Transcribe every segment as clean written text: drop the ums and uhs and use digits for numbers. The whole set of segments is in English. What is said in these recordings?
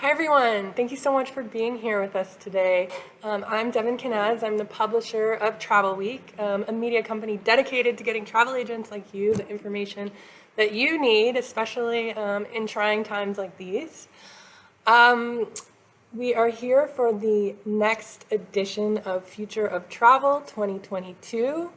Hi everyone, thank you so much for being here with us today. I'm Devin Canaz. I'm the publisher of Travelweek, a media company dedicated to getting travel agents like you the information that you need, especially in trying times like these. We are here for the next edition of Future of Travel 2022.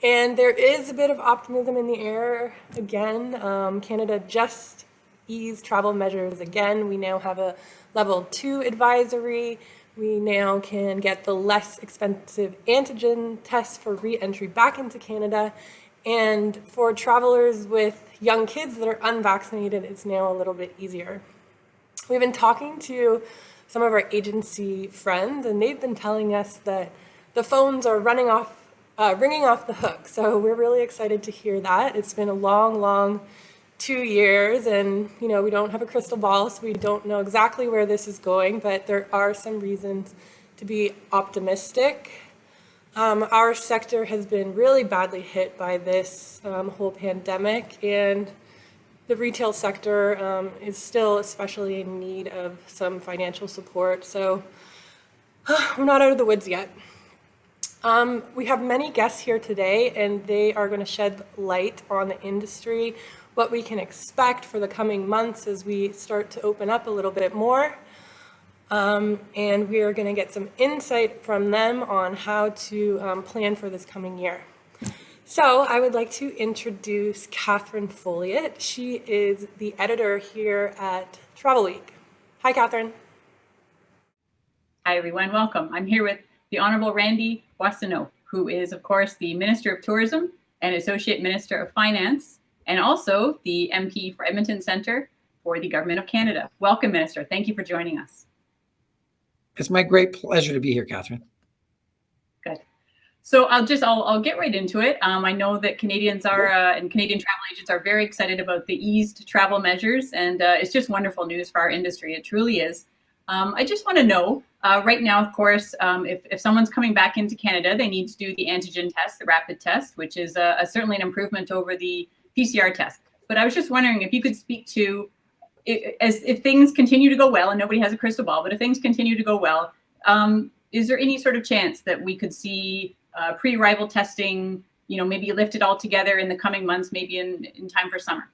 And there is a bit of optimism in the air again. Canada just eased travel measures again. We now have a level 2 advisory. We now can get the less expensive antigen tests for re-entry back into Canada. And for travelers with young kids that are unvaccinated, it's now a little bit easier. We've been talking to some of our agency friends, and they've been telling us that the phones are ringing off the hook. So we're really excited to hear that. It's been a long 2 years, and we don't have a crystal ball, so we don't know exactly where this is going, but there are some reasons to be optimistic. Our sector has been really badly hit by this whole pandemic, and the retail sector is still especially in need of some financial support, so we're not out of the woods yet. We have many guests here today, and they are going to shed light on the industry, what we can expect for the coming months as we start to open up a little bit more. And we are going to get some insight from them on how to plan for this coming year. So I would like to introduce Catherine Folliott. She is the editor here at Travelweek. Hi, Catherine. Hi, everyone. Welcome. I'm here with the Honorable Randy Boissonnault, who is, of course, the Minister of Tourism and Associate Minister of Finance, and also the MP for Edmonton Centre for the Government of Canada. Welcome, Minister. Thank you for joining us. It's my great pleasure to be here, Catherine. Good. So I'll get right into it. I know that Canadians are and Canadian travel agents are very excited about the eased travel measures, and it's just wonderful news for our industry. It truly is. I just want to know, right now, of course, if someone's coming back into Canada, they need to do the antigen test, the rapid test, which is certainly an improvement over the PCR test. But I was just wondering if you could speak to, if things continue to go well, and nobody has a crystal ball, but if things continue to go well, is there any sort of chance that we could see pre-arrival testing, maybe lifted altogether in the coming months, maybe in time for summer?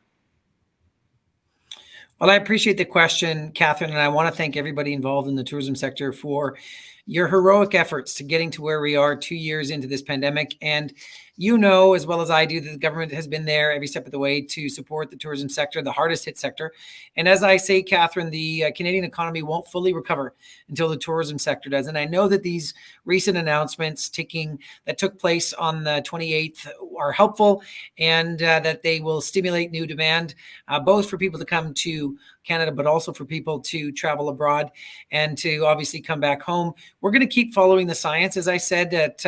Well, I appreciate the question, Catherine, and I want to thank everybody involved in the tourism sector for your heroic efforts to getting to where we are 2 years into this pandemic. And as well as I do, that the government has been there every step of the way to support the tourism sector, the hardest hit sector. And as I say, Catherine, the Canadian economy won't fully recover until the tourism sector does. And I know that these recent announcements that took place on the 28th are helpful, and that they will stimulate new demand, both for people to come to Canada, but also for people to travel abroad and to obviously come back home. We're going to keep following the science. As I said at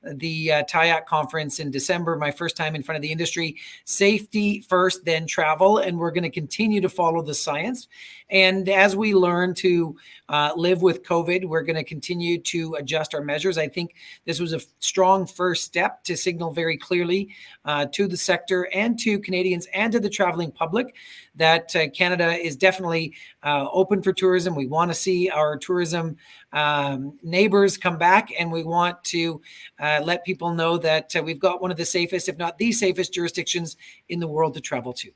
the TIAC conference in December, my first time in front of the industry, safety first, then travel. And we're going to continue to follow the science. And as we learn to live with COVID, we're going to continue to adjust our measures. I think this was a strong first step to signal very clearly to the sector and to Canadians and to the traveling public that Canada is definitely open for tourism. We want to see our tourism neighbors come back, and we want to let people know that we've got one of the safest, if not the safest, jurisdictions in the world to travel to.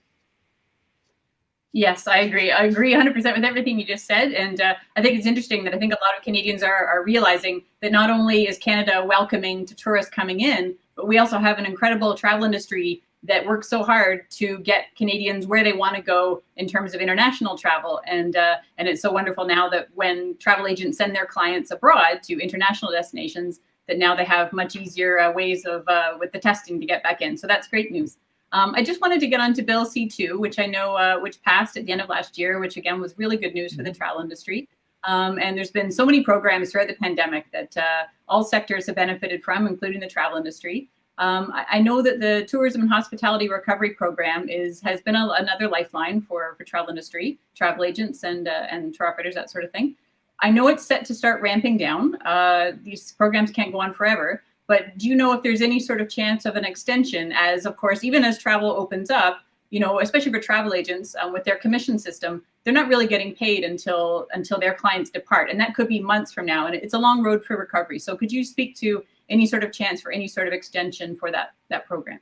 Yes, I agree. I agree 100% with everything you just said. And I think it's interesting that I think a lot of Canadians are realizing that not only is Canada welcoming to tourists coming in, but we also have an incredible travel industry that works so hard to get Canadians where they want to go in terms of international travel. And it's so wonderful now that when travel agents send their clients abroad to international destinations, that now they have much easier ways of with the testing to get back in. So that's great news. I just wanted to get on to Bill C2, which I know which passed at the end of last year, which again was really good news for the travel industry. And there's been so many programs throughout the pandemic that all sectors have benefited from, including the travel industry. I know that the Tourism and Hospitality Recovery Program has been another lifeline for travel industry, travel agents and tour operators, that sort of thing. I know it's set to start ramping down. These programs can't go on forever, but do you know if there's any sort of chance of an extension as, of course, even as travel opens up, especially for travel agents with their commission system, they're not really getting paid until their clients depart. And that could be months from now. And it's a long road for recovery. So could you speak to any sort of chance for any sort of extension for that program?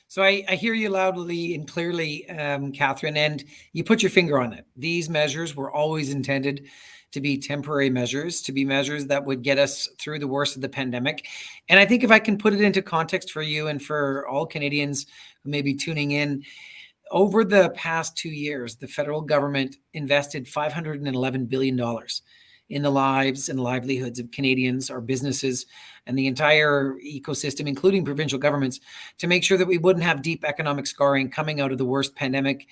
So I hear you loudly and clearly, Catherine, and you put your finger on it. These measures were always intended to be temporary measures, to be measures that would get us through the worst of the pandemic. And I think if I can put it into context for you and for all Canadians who may be tuning in, over the past 2 years, the federal government invested $511 billion in the lives and livelihoods of Canadians, our businesses, and the entire ecosystem, including provincial governments, to make sure that we wouldn't have deep economic scarring coming out of the worst pandemic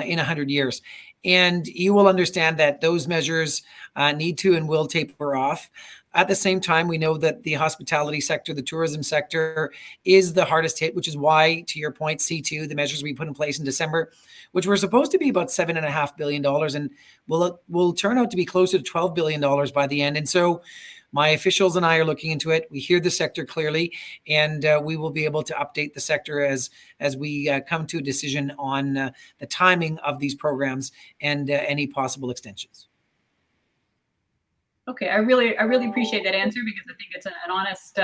in 100 years. And you will understand that those measures need to and will taper off. At the same time, we know that the hospitality sector, the tourism sector is the hardest hit, which is why, to your point, C2, the measures we put in place in December, which were supposed to be about $7.5 billion and will turn out to be closer to $12 billion by the end. And so my officials and I are looking into it. We hear the sector clearly, and we will be able to update the sector as we come to a decision on the timing of these programs and any possible extensions. Okay, I really appreciate that answer, because I think it's an honest,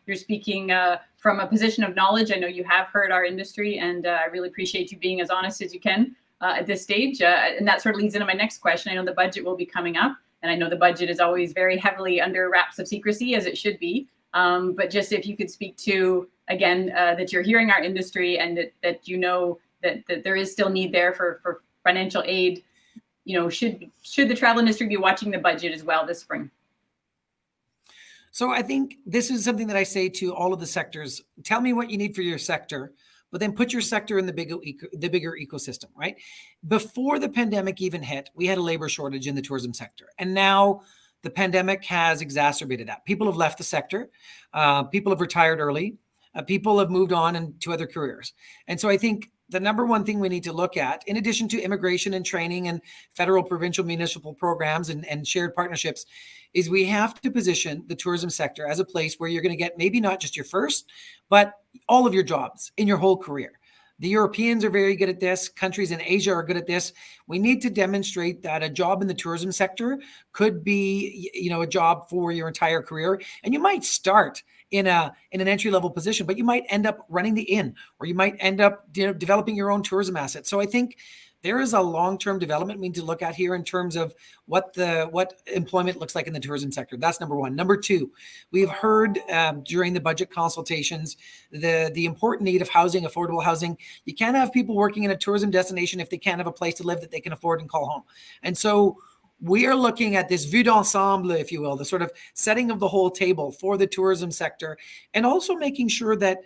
you're speaking from a position of knowledge. I know you have heard our industry, and I really appreciate you being as honest as you can at this stage. And that sort of leads into my next question. I know the budget will be coming up, and I know the budget is always very heavily under wraps of secrecy, as it should be. But just if you could speak to, again, that you're hearing our industry, and that that there is still need there for financial aid. Should the travel industry be watching the budget as well this spring? So I think this is something that I say to all of the sectors. Tell me what you need for your sector, but then put your sector in the bigger ecosystem, right? Before the pandemic even hit, we had a labor shortage in the tourism sector. And now the pandemic has exacerbated that. People have left the sector. People have retired early. People have moved on into other careers. And so I think the number one thing we need to look at, in addition to immigration and training and federal, provincial, municipal programs and shared partnerships, is we have to position the tourism sector as a place where you're going to get maybe not just your first, but all of your jobs in your whole career. The Europeans are very good at this. Countries in Asia are good at this. We need to demonstrate that a job in the tourism sector could be, a job for your entire career. And you might start in an entry-level position, but you might end up running the inn, or you might end up developing your own tourism asset. So I think there is a long-term development we need to look at here in terms of what employment looks like in the tourism sector. That's number one. Number two, we've heard during the budget consultations the important need of housing, affordable housing. You can't have people working in a tourism destination if they can't have a place to live that they can afford and call home. And so we are looking at this vue d'ensemble, if you will, the sort of setting of the whole table for the tourism sector, and also making sure that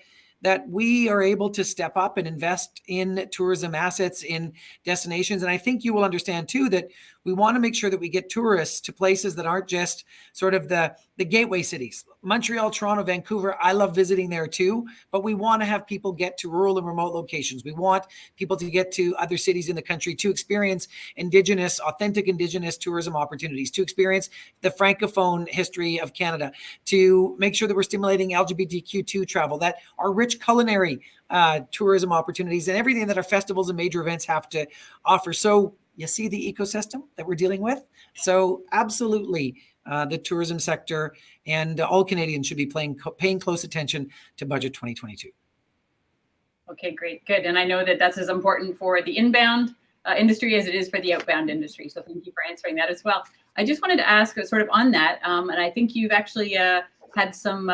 we are able to step up and invest in tourism assets, in destinations. And I think you will understand too that we want to make sure that we get tourists to places that aren't just sort of the gateway cities. Montreal, Toronto, Vancouver, I love visiting there too, but we want to have people get to rural and remote locations. We want people to get to other cities in the country to experience authentic Indigenous tourism opportunities, to experience the Francophone history of Canada, to make sure that we're stimulating LGBTQ2 travel, that our rich culinary tourism opportunities, and everything that our festivals and major events have to offer. So you see the ecosystem that we're dealing with? So absolutely, the tourism sector and all Canadians should be paying close attention to Budget 2022. Okay, great, good. And I know that that's as important for the inbound industry as it is for the outbound industry. So thank you for answering that as well. I just wanted to ask sort of on that, and I think you've actually had some,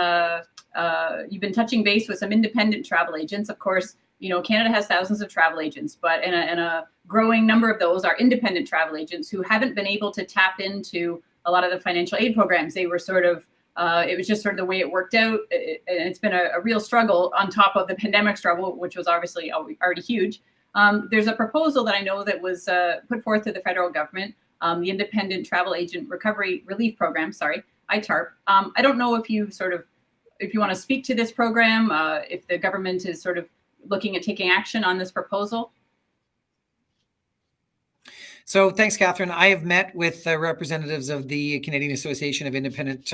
you've been touching base with some independent travel agents. Of course, Canada has thousands of travel agents, but in a growing number of those are independent travel agents who haven't been able to tap into a lot of the financial aid programs. They were sort of, it was just sort of the way it worked out. It's been a real struggle on top of the pandemic struggle, which was obviously already huge. There's a proposal that I know that was put forth to the federal government, the Independent Travel Agent Recovery Relief Program, ITARP. I don't know if you want to speak to this program, if the government is sort of looking at taking action on this proposal. So thanks, Catherine. I have met with representatives of the Canadian Association of Independent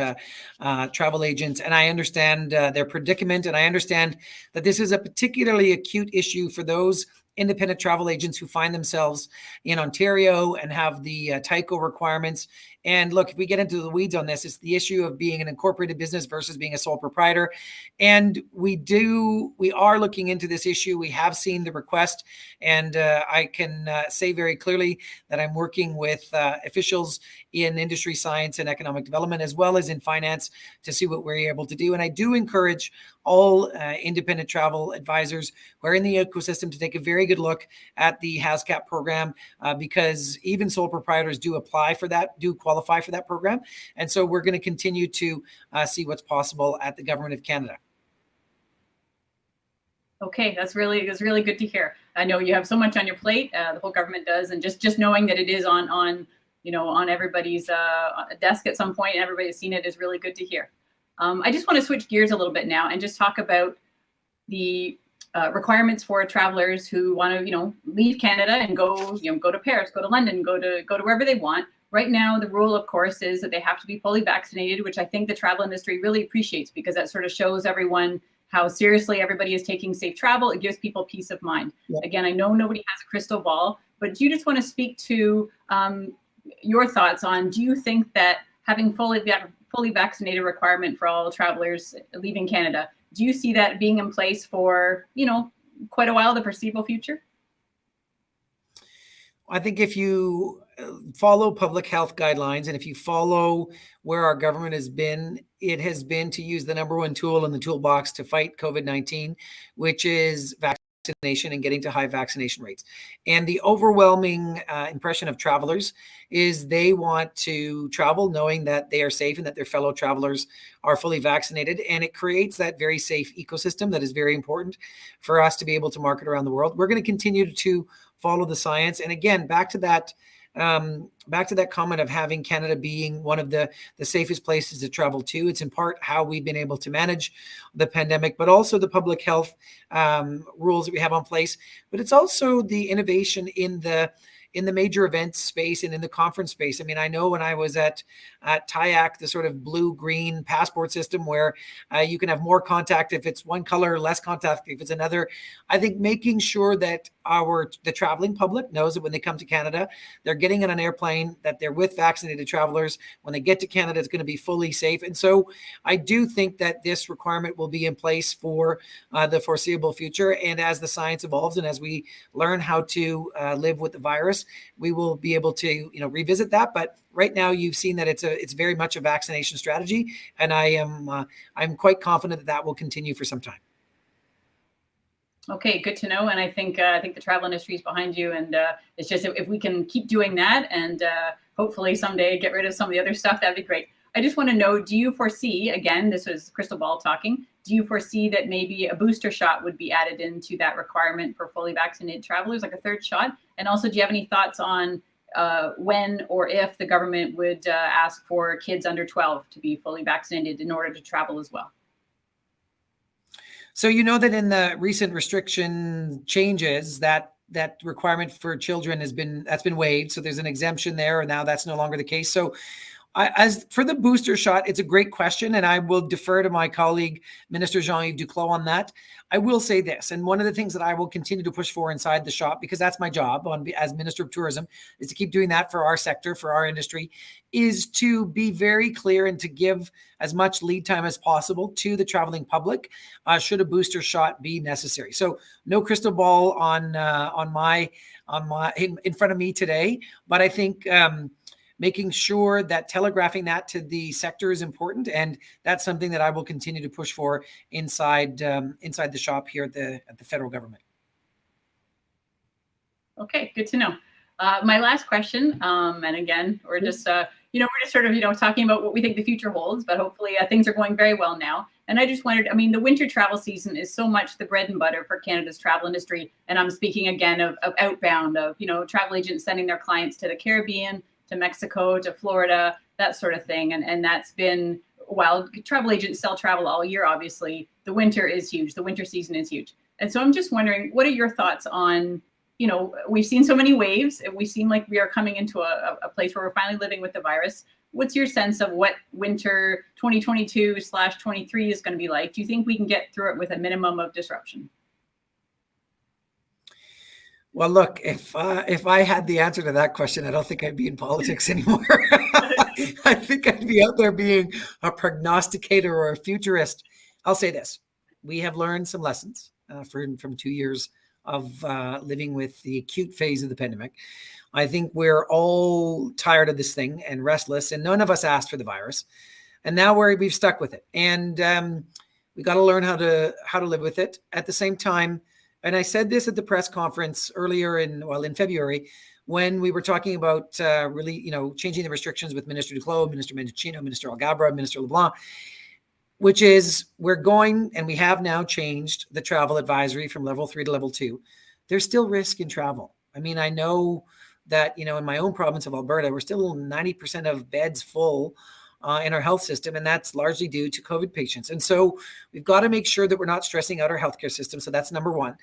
Travel Agents, and I understand their predicament, and I understand that this is a particularly acute issue for those independent travel agents who find themselves in Ontario and have the TICO requirements. And look, if we get into the weeds on this, it's the issue of being an incorporated business versus being a sole proprietor. And we are looking into this issue. We have seen the request, and I can say very clearly that I'm working with officials in industry science and economic development, as well as in finance, to see what we're able to do. And I do encourage all independent travel advisors who are in the ecosystem to take a very good look at the HASCAP program, because even sole proprietors do qualify for that program. And so we're going to continue to see what's possible at the Government of Canada. Okay, that's really good to hear. I know you have so much on your plate, the whole government does, and just knowing that it is on everybody's desk at some point, and everybody's seen it, is really good to hear. I just want to switch gears a little bit now and just talk about the requirements for travelers who want to leave Canada and go to Paris, go to London, go to wherever they want. Right now, the rule, of course, is that they have to be fully vaccinated, which I think the travel industry really appreciates, because that sort of shows everyone how seriously everybody is taking safe travel. It gives people peace of mind. Yeah. Again, I know nobody has a crystal ball, but do you just want to speak to your thoughts on, do you think that having fully vaccinated requirement for all travelers leaving Canada, do you see that being in place for, quite a while, the foreseeable future? I think if you follow public health guidelines, and if you follow where our government has been, it has been to use the number one tool in the toolbox to fight COVID-19, which is vaccination and getting to high vaccination rates. And the overwhelming impression of travelers is they want to travel knowing that they are safe and that their fellow travelers are fully vaccinated. And it creates that very safe ecosystem that is very important for us to be able to market around the world. We're going to continue to follow the science. And again, back to that comment of having Canada being one of the safest places to travel to. It's in part how we've been able to manage the pandemic, but also the public health rules that we have on place. But it's also the innovation in the major events space and in the conference space. I mean, I know when I was at TIAC, the sort of blue-green passport system where you can have more contact if it's one color, less contact if it's another. I think making sure that the traveling public knows that when they come to Canada, they're getting on an airplane, that they're with vaccinated travelers. When they get to Canada, it's going to be fully safe. And so I do think that this requirement will be in place for the foreseeable future. And as the science evolves and as we learn how to live with the virus, we will be able to revisit that. But right now, you've seen that it's very much a vaccination strategy, and I'm quite confident that will continue for some time. Okay, good to know. And I think the travel industry is behind you, and it's just if we can keep doing that, and hopefully someday get rid of some of the other stuff, that'd be great. I just want to know, do you foresee, again, this was crystal ball talking, do you foresee that maybe a booster shot would be added into that requirement for fully vaccinated travelers, like a third shot? And also, do you have any thoughts on when or if the government would ask for kids under 12 to be fully vaccinated in order to travel as well? So you know that in the recent restriction changes, that requirement for children that's been waived. So there's an exemption there, and now that's no longer the case. So as for the booster shot, it's a great question, and I will defer to my colleague, Minister Jean-Yves Duclos, on that. I will say this, and one of the things that I will continue to push for inside the shop, because that's my job as Minister of Tourism, is to keep doing that for our sector, for our industry, is to be very clear and to give as much lead time as possible to the traveling public should a booster shot be necessary. So no crystal ball in front of me today, but I think making sure that telegraphing that to the sector is important, and that's something that I will continue to push for inside the shop here at the federal government. Okay, good to know. My last question, and again, we're just sort of talking about what we think the future holds, but hopefully things are going very well now. And I just wondered, the winter travel season is so much the bread and butter for Canada's travel industry, and I'm speaking again of outbound, of travel agents sending their clients to the Caribbean, to Mexico, to Florida, that sort of thing. And that's been, while travel agents sell travel all year, obviously, the winter is huge. The winter season is huge. And so I'm just wondering, what are your thoughts on, we've seen so many waves. We seem like we are coming into a place where we're finally living with the virus. What's your sense of what winter 2022/23 is going to be like? Do you think we can get through it with a minimum of disruption? Well, look, if I had the answer to that question, I don't think I'd be in politics anymore. I think I'd be out there being a prognosticator or a futurist. I'll say this. We have learned some lessons from 2 years of living with the acute phase of the pandemic. I think we're all tired of this thing and restless, and none of us asked for the virus. And now we've stuck with it. And we got to learn how to live with it. At the same time, and I said this at the press conference earlier in February, when we were talking about really, changing the restrictions with Minister Duclos, Minister Mendocino, Minister Algabra, Minister LeBlanc, which is we're going, and we have now changed the travel advisory from level 3 to level 2. There's still risk in travel. I mean, I know that, in my own province of Alberta, we're still 90% of beds full in our health system, and that's largely due to COVID patients. And so we've got to make sure that we're not stressing out our healthcare system. So that's number one.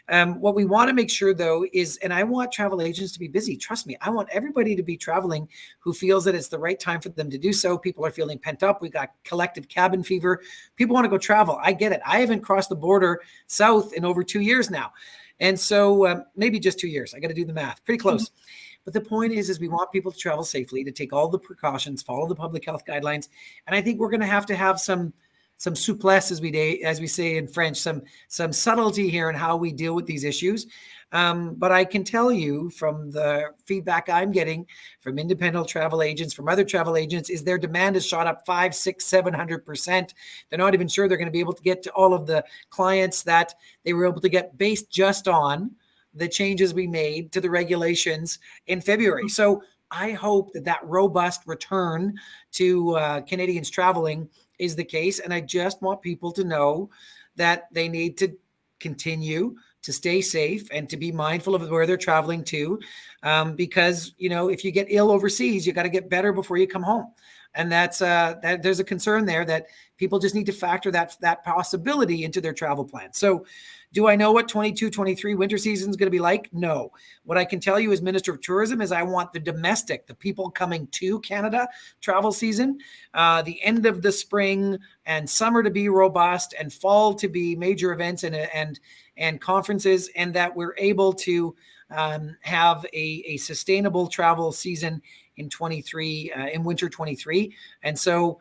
What we want to make sure, though, is, and I want travel agents to be busy. Trust me, I want everybody to be traveling who feels that it's the right time for them to do so. People are feeling pent up. We got collective cabin fever. People want to go travel. I get it. I haven't crossed the border south in over 2 years now. And so maybe just 2 years. I got to do the math. Pretty close. But the point is we want people to travel safely, to take all the precautions, follow the public health guidelines. And I think we're going to have some souplesse, as we say in French, some subtlety here in how we deal with these issues. But I can tell you from the feedback I'm getting from independent travel agents, from other travel agents, is their demand has shot up 500%, 600%, 700%. They're not even sure they're going to be able to get to all of the clients that they were able to get based just on the changes we made to the regulations in February. So I hope that robust return to Canadians traveling is the case. And I just want people to know that they need to continue to stay safe and to be mindful of where they're traveling to. Because, if you get ill overseas, you got to get better before you come home. And that's that there's a concern there that people just need to factor that possibility into their travel plan. So do I know what 22-23 winter season is going to be like? No. What I can tell you as Minister of Tourism is I want the people coming to Canada travel season, the end of the spring and summer to be robust and fall to be major events and conferences, and that we're able to have a sustainable travel season in 23, in winter 23. And so,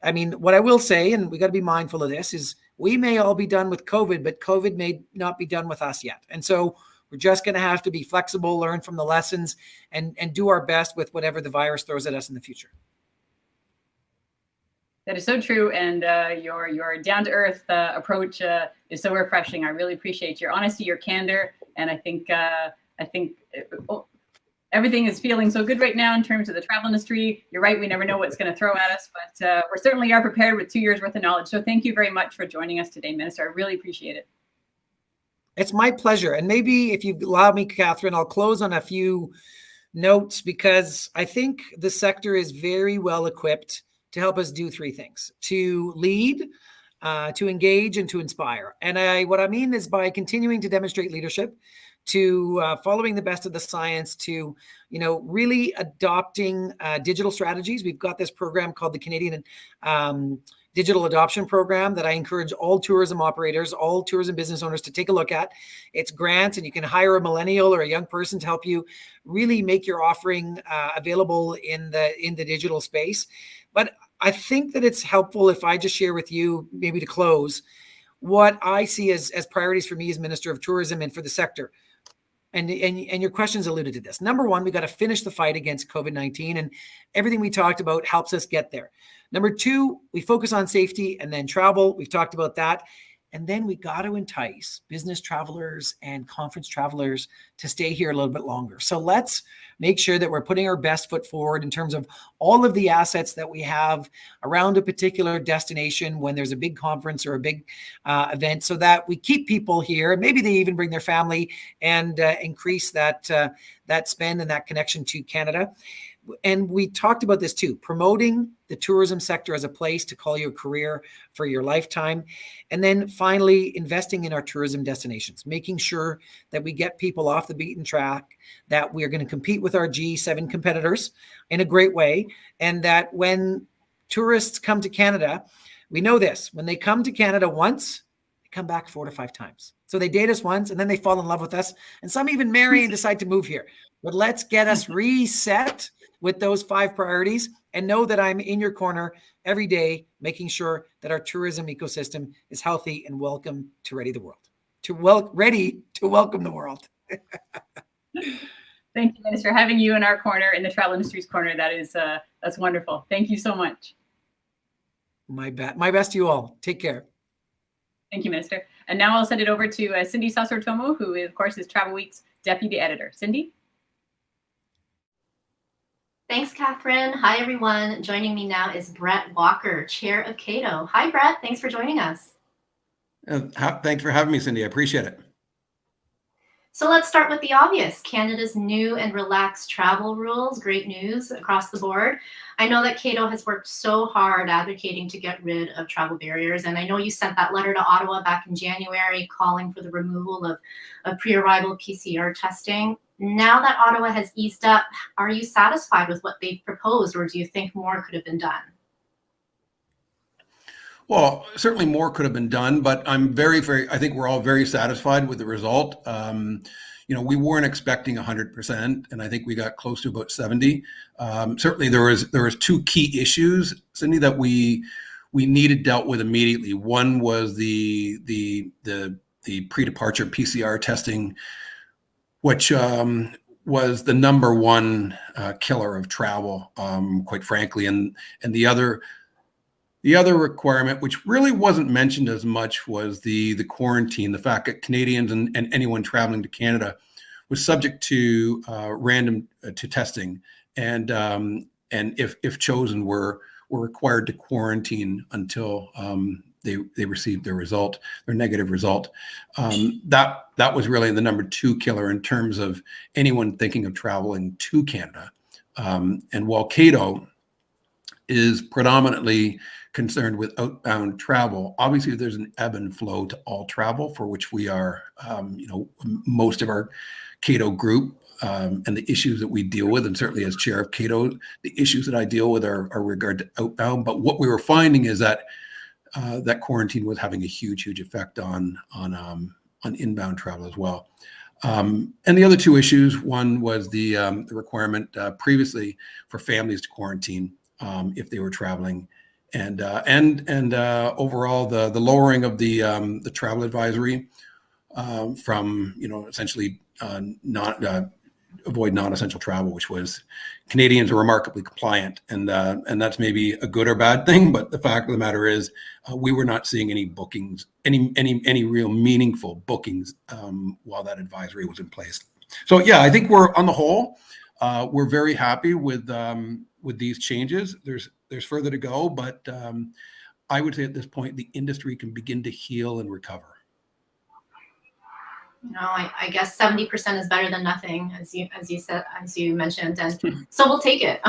I mean, what I will say, and we got to be mindful of this, is we may all be done with COVID, but COVID may not be done with us yet. And so we're just going to have to be flexible, learn from the lessons, and do our best with whatever the virus throws at us in the future. That is so true. And your down-to-earth approach is so refreshing. I really appreciate your honesty, your candor. And I think everything is feeling so good right now in terms of the travel industry. You're right. We never know what's going to throw at us, but we certainly are prepared with 2 years worth of knowledge. So thank you very much for joining us today, Minister. I really appreciate it. It's my pleasure. And maybe if you allow me, Catherine, I'll close on a few notes, because I think the sector is very well equipped to help us do three things: to lead, to engage, and to inspire. And what I mean is by continuing to demonstrate leadership, to following the best of the science, to really adopting digital strategies. We've got this program called the Canadian Digital Adoption Program that I encourage all tourism operators, all tourism business owners to take a look at. It's grants, and you can hire a millennial or a young person to help you really make your offering available in the digital space. But I think that it's helpful if I just share with you, maybe to close, what I see as priorities for me as Minister of Tourism and for the sector. And your questions alluded to this. Number one, we got to finish the fight against COVID-19, and everything we talked about helps us get there. Number two, we focus on safety and then travel. We've talked about that. And then we got to entice business travelers and conference travelers to stay here a little bit longer. So let's make sure that we're putting our best foot forward in terms of all of the assets that we have around a particular destination when there's a big conference or a big event, so that we keep people here. Maybe they even bring their family and increase that that spend and that connection to Canada. And we talked about this too, promoting the tourism sector as a place to call your career for your lifetime. And then finally, investing in our tourism destinations, making sure that we get people off the beaten track, that we're going to compete with our G7 competitors in a great way. And that when tourists come to Canada, we know this, when they come to Canada once, they come back 4 to 5 times. So they date us once and then they fall in love with us. And some even marry and decide to move here. But let's get us reset with those 5 priorities and know that I'm in your corner every day, making sure that our tourism ecosystem is healthy and welcome to ready to welcome the world. Thank you, Minister, having you in our corner, in the travel industry's corner. That is, that's wonderful. Thank you so much. My best to you all. Take care. Thank you, Minister. And now I'll send it over to Cindy Sasortomo, who, of course, is Travel Week's Deputy Editor. Cindy? Thanks, Catherine. Hi, everyone. Joining me now is Brett Walker, Chair of Cato. Hi, Brett. Thanks for joining us. Thanks for having me, Cindy. I appreciate it. So let's start with the obvious. Canada's new and relaxed travel rules. Great news across the board. I know that Cato has worked so hard advocating to get rid of travel barriers. And I know you sent that letter to Ottawa back in January calling for the removal of pre-arrival PCR testing. Now that Ottawa has eased up, are you satisfied with what they've proposed, or do you think more could have been done? Well, certainly more could have been done, but I'm I think we're all very satisfied with the result. We weren't expecting 100%, and I think we got close to about 70. Certainly there was 2 key issues, Cindy, that we needed dealt with immediately. One was the pre-departure PCR testing, which was the number one killer of travel, quite frankly. And the other requirement, which really wasn't mentioned as much, was the quarantine. The fact that Canadians and anyone traveling to Canada was subject to random testing, and if chosen, were required to quarantine until they received their negative result. That was really the number 2 killer in terms of anyone thinking of traveling to Canada. And while Cato is predominantly concerned with outbound travel, obviously there's an ebb and flow to all travel, for which we are, most of our Cato group and the issues that we deal with, and certainly as chair of Cato, the issues that I deal with are regard to outbound. But what we were finding is that that quarantine was having a huge effect on inbound travel as well. And the other 2 issues, one was the requirement previously for families to quarantine if they were traveling, and overall the lowering of the travel advisory from essentially not avoid non-essential travel, which was Canadians are remarkably compliant, and that's maybe a good or bad thing. But the fact of the matter is, we were not seeing any bookings, any real meaningful bookings while that advisory was in place. So yeah, I think we're on the whole, we're very happy with these changes. There's further to go, but I would say at this point the industry can begin to heal and recover. I guess 70% is better than nothing, as you mentioned, and so we'll take it.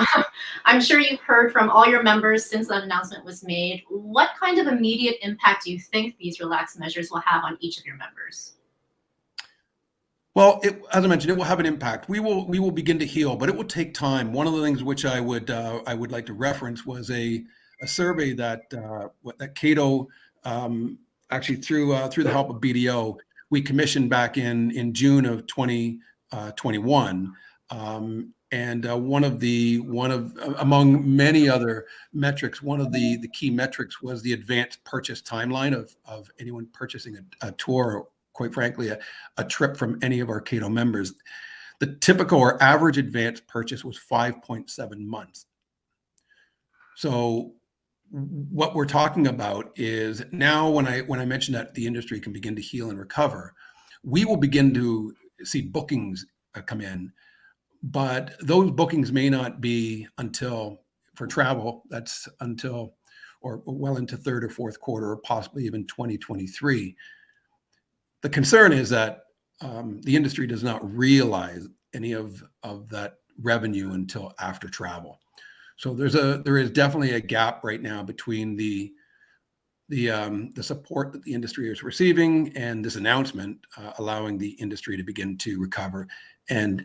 I'm sure you've heard from all your members since that announcement was made. What kind of immediate impact do you think these relaxed measures will have on each of your members? Well, as I mentioned, it will have an impact. We will begin to heal, but it will take time. One of the things which I would like to reference was a survey that Cato actually through the help of BDO, we commissioned back in June of 2021, and among many other metrics, one of the key metrics was the advanced purchase timeline of anyone purchasing a tour, or quite frankly a trip from any of our Cato members. The typical or average advanced purchase was 5.7 months. So what we're talking about is now when I mentioned that the industry can begin to heal and recover, we will begin to see bookings come in, but those bookings may not be until, for travel, that's until or well into 3rd or 4th quarter, or possibly even 2023. The concern is that the industry does not realize any of that revenue until after travel. So there is definitely a gap right now between the support that the industry is receiving and this announcement allowing the industry to begin to recover, and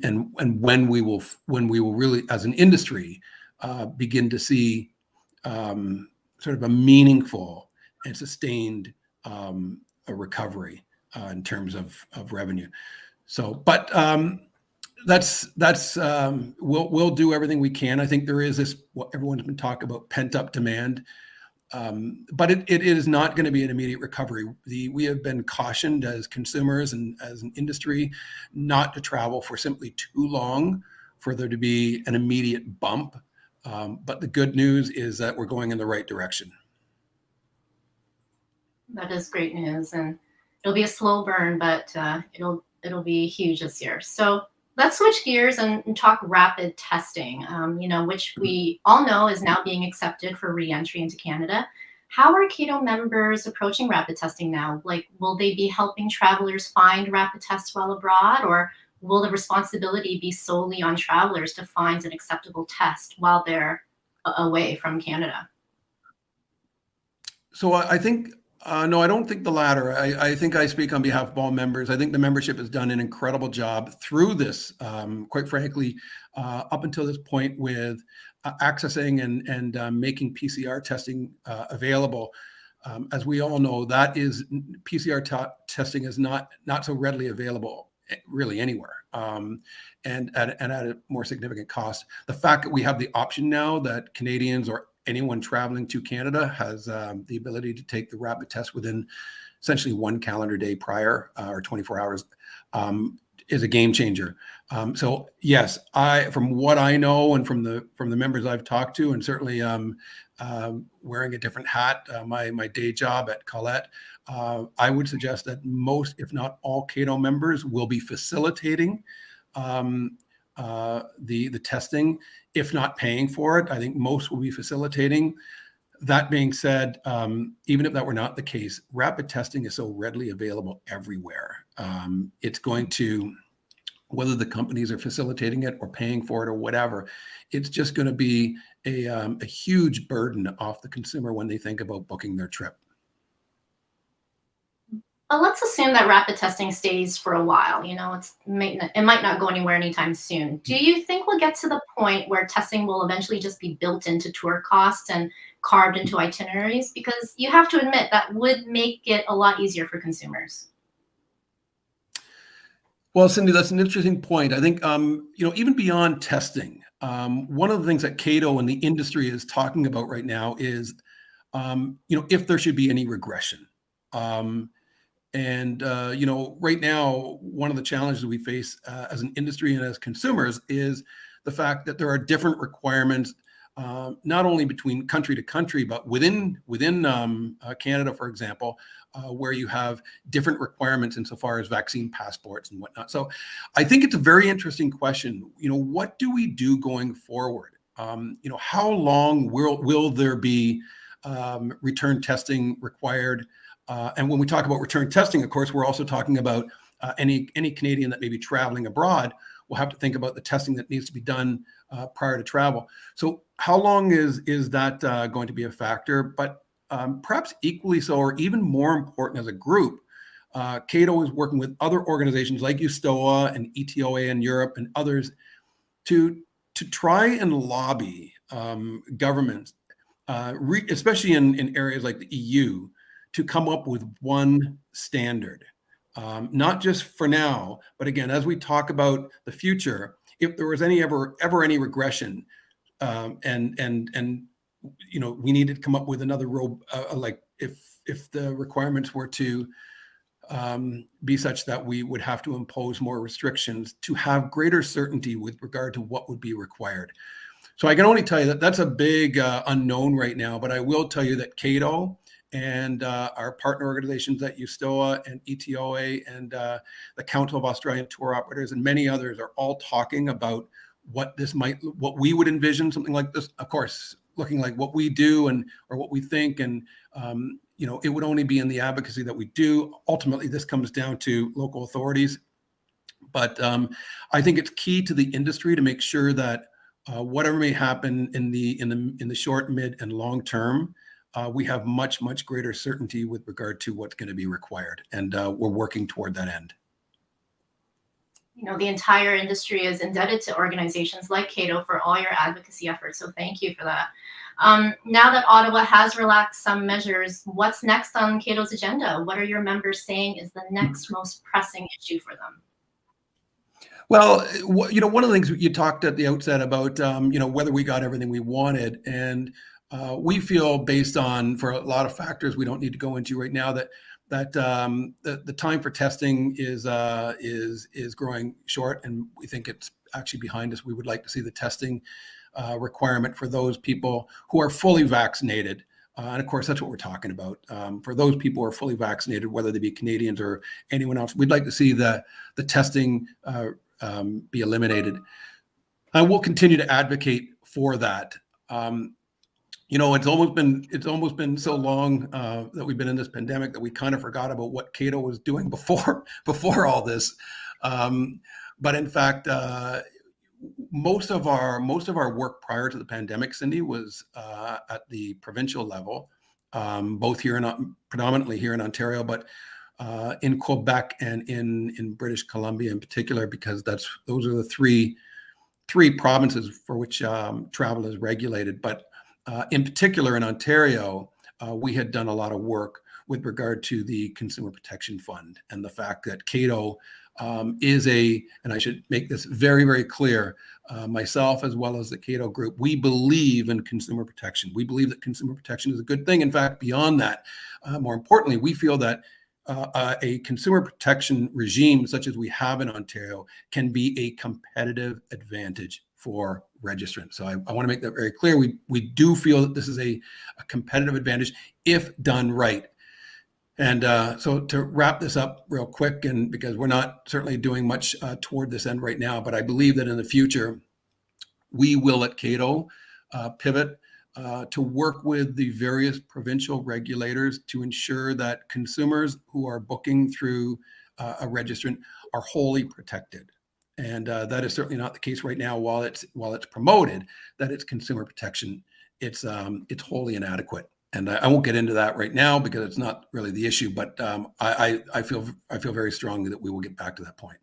when we will really, as an industry, begin to see sort of a meaningful and sustained a recovery in terms of revenue. So, but that's we'll do everything we can. I think there is this, what everyone's been talking about, pent up demand. But it is not going to be an immediate recovery. We have been cautioned as consumers and as an industry not to travel for simply too long for there to be an immediate bump. But the good news is that we're going in the right direction. That is great news, and it'll be a slow burn, but it'll be huge this year. So let's switch gears and talk rapid testing, which we all know is now being accepted for re-entry into Canada. How are Cato members approaching rapid testing now? Like, will they be helping travelers find rapid tests while abroad, or will the responsibility be solely on travelers to find an acceptable test while they're away from Canada? So I think, no, I don't think the latter. I think I speak on behalf of all members. I think the membership has done an incredible job through this, quite frankly, up until this point with accessing and making PCR testing available. As we all know, that is PCR testing is not so readily available really anywhere, and at a more significant cost. The fact that we have the option now that Canadians or anyone traveling to Canada has the ability to take the rapid test within essentially 1 calendar day prior, or 24 hours, is a game changer. So yes, from what I know and from the members I've talked to, and certainly wearing a different hat, my day job at Colette, I would suggest that most, if not all, Cato members will be facilitating the testing, if not paying for it. I think most will be facilitating. That being said, even if that were not the case, rapid testing is so readily available everywhere. It's going to, whether the companies are facilitating it or paying for it or whatever, it's just going to be a huge burden off the consumer when they think about booking their trip. But let's assume that rapid testing stays for a while. It might not go anywhere anytime soon. Do you think we'll get to the point where testing will eventually just be built into tour costs and carved into itineraries? Because you have to admit that would make it a lot easier for consumers. Well, Cindy, that's an interesting point. I think, even beyond testing, one of the things that Cato and the industry is talking about right now is, if there should be any regression. Right now, one of the challenges we face as an industry and as consumers is the fact that there are different requirements, not only between country to country, but within Canada, for example, where you have different requirements insofar as vaccine passports and whatnot. So I think it's a very interesting question. What do we do going forward? How long will there be return testing required? And when we talk about return testing, of course, we're also talking about any Canadian that may be traveling abroad will have to think about the testing that needs to be done prior to travel. So how long is that going to be a factor? But perhaps equally so, or even more important as a group, Cato is working with other organizations like USTOA and ETOA in Europe and others to try and lobby governments, especially in areas like the EU, to come up with one standard, not just for now, but again, as we talk about the future, if there was ever any regression, and we needed to come up with another like if the requirements were to be such that we would have to impose more restrictions to have greater certainty with regard to what would be required. So I can only tell you that that's a big unknown right now, but I will tell you that Cato and our partner organizations at USTOA and ETOA and the Council of Australian Tour Operators and many others are all talking about what we would envision something like this, of course, looking like what we do or what we think. And, it would only be in the advocacy that we do. Ultimately, this comes down to local authorities But I think it's key to the industry to make sure that whatever may happen in the short, mid, and long term, we have much greater certainty with regard to what's going to be required, and we're working toward that end. You know, the entire industry is indebted to organizations like Cato for all your advocacy efforts. So thank you for that. Now that Ottawa has relaxed some measures, what's next on Cato's agenda? What are your members saying is the next most pressing issue for them? Well, you know, one of the things you talked at the outset about, you know, whether we got everything we wanted, and we feel, based on, for a lot of factors we don't need to go into right now, that the time for testing is growing short, and we think it's actually behind us. We would like to see the testing requirement for those people who are fully vaccinated. And of course, that's what we're talking about. For those people who are fully vaccinated, whether they be Canadians or anyone else, we'd like to see the testing be eliminated. And we'll continue to advocate for that. You know, it's almost been so long that we've been in this pandemic that we kind of forgot about what Cato was doing before all this. But in fact, most of our work prior to the pandemic, Cindy, was at the provincial level, both here predominantly here in Ontario, but in Quebec and in British Columbia in particular, because those are the three provinces for which travel is regulated. But in particular in Ontario, we had done a lot of work with regard to the Consumer Protection Fund, and the fact that Cato is and I should make this very, very clear, myself as well as the Cato Group, we believe in consumer protection. We believe that consumer protection is a good thing. In fact, beyond that, more importantly, we feel that a consumer protection regime such as we have in Ontario can be a competitive advantage for registrants. So I want to make that very clear. We do feel that this is a competitive advantage if done right. And so to wrap this up real quick, and because we're not certainly doing much toward this end right now, but I believe that in the future, we will at Cato pivot to work with the various provincial regulators to ensure that consumers who are booking through a registrant are wholly protected. And that is certainly not the case right now. While it's promoted that it's consumer protection, it's wholly inadequate. And I won't get into that right now because it's not really the issue. But I feel very strongly that we will get back to that point.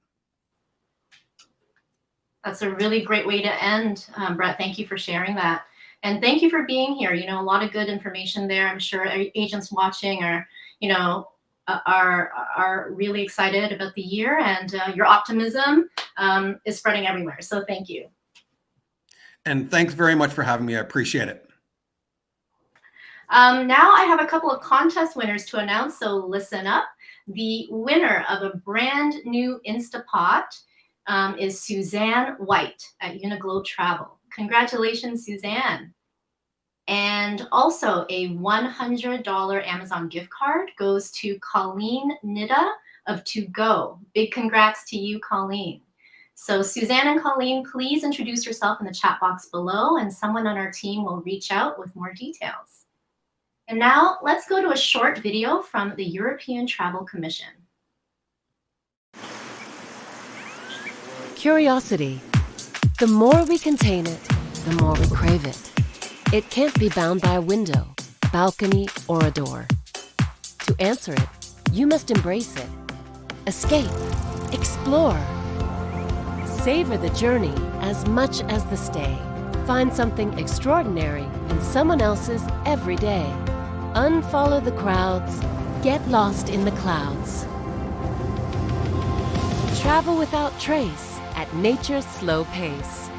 That's a really great way to end, Brett. Thank you for sharing that. And thank you for being here. You know, a lot of good information there. I'm sure agents watching are really excited about the year, and your optimism is spreading everywhere. So thank you. And thanks very much for having me. I appreciate it. Now I have a couple of contest winners to announce, so listen up. The winner of a brand new Instapot is Suzanne White at Uniglobe Travel. Congratulations, Suzanne. And also a $100 Amazon gift card goes to Colleen Nida of To Go. Big congrats to you, Colleen. So Suzanne and Colleen, please introduce yourself in the chat box below, and someone on our team will reach out with more details. And now let's go to a short video from the European Travel Commission. Curiosity. The more we contain it, the more we crave it. It can't be bound by a window, a balcony, or a door. To answer it, you must embrace it. Escape. Explore. Savor the journey as much as the stay. Find something extraordinary in someone else's every day. Unfollow the crowds. Get lost in the clouds. Travel without trace at nature's slow pace.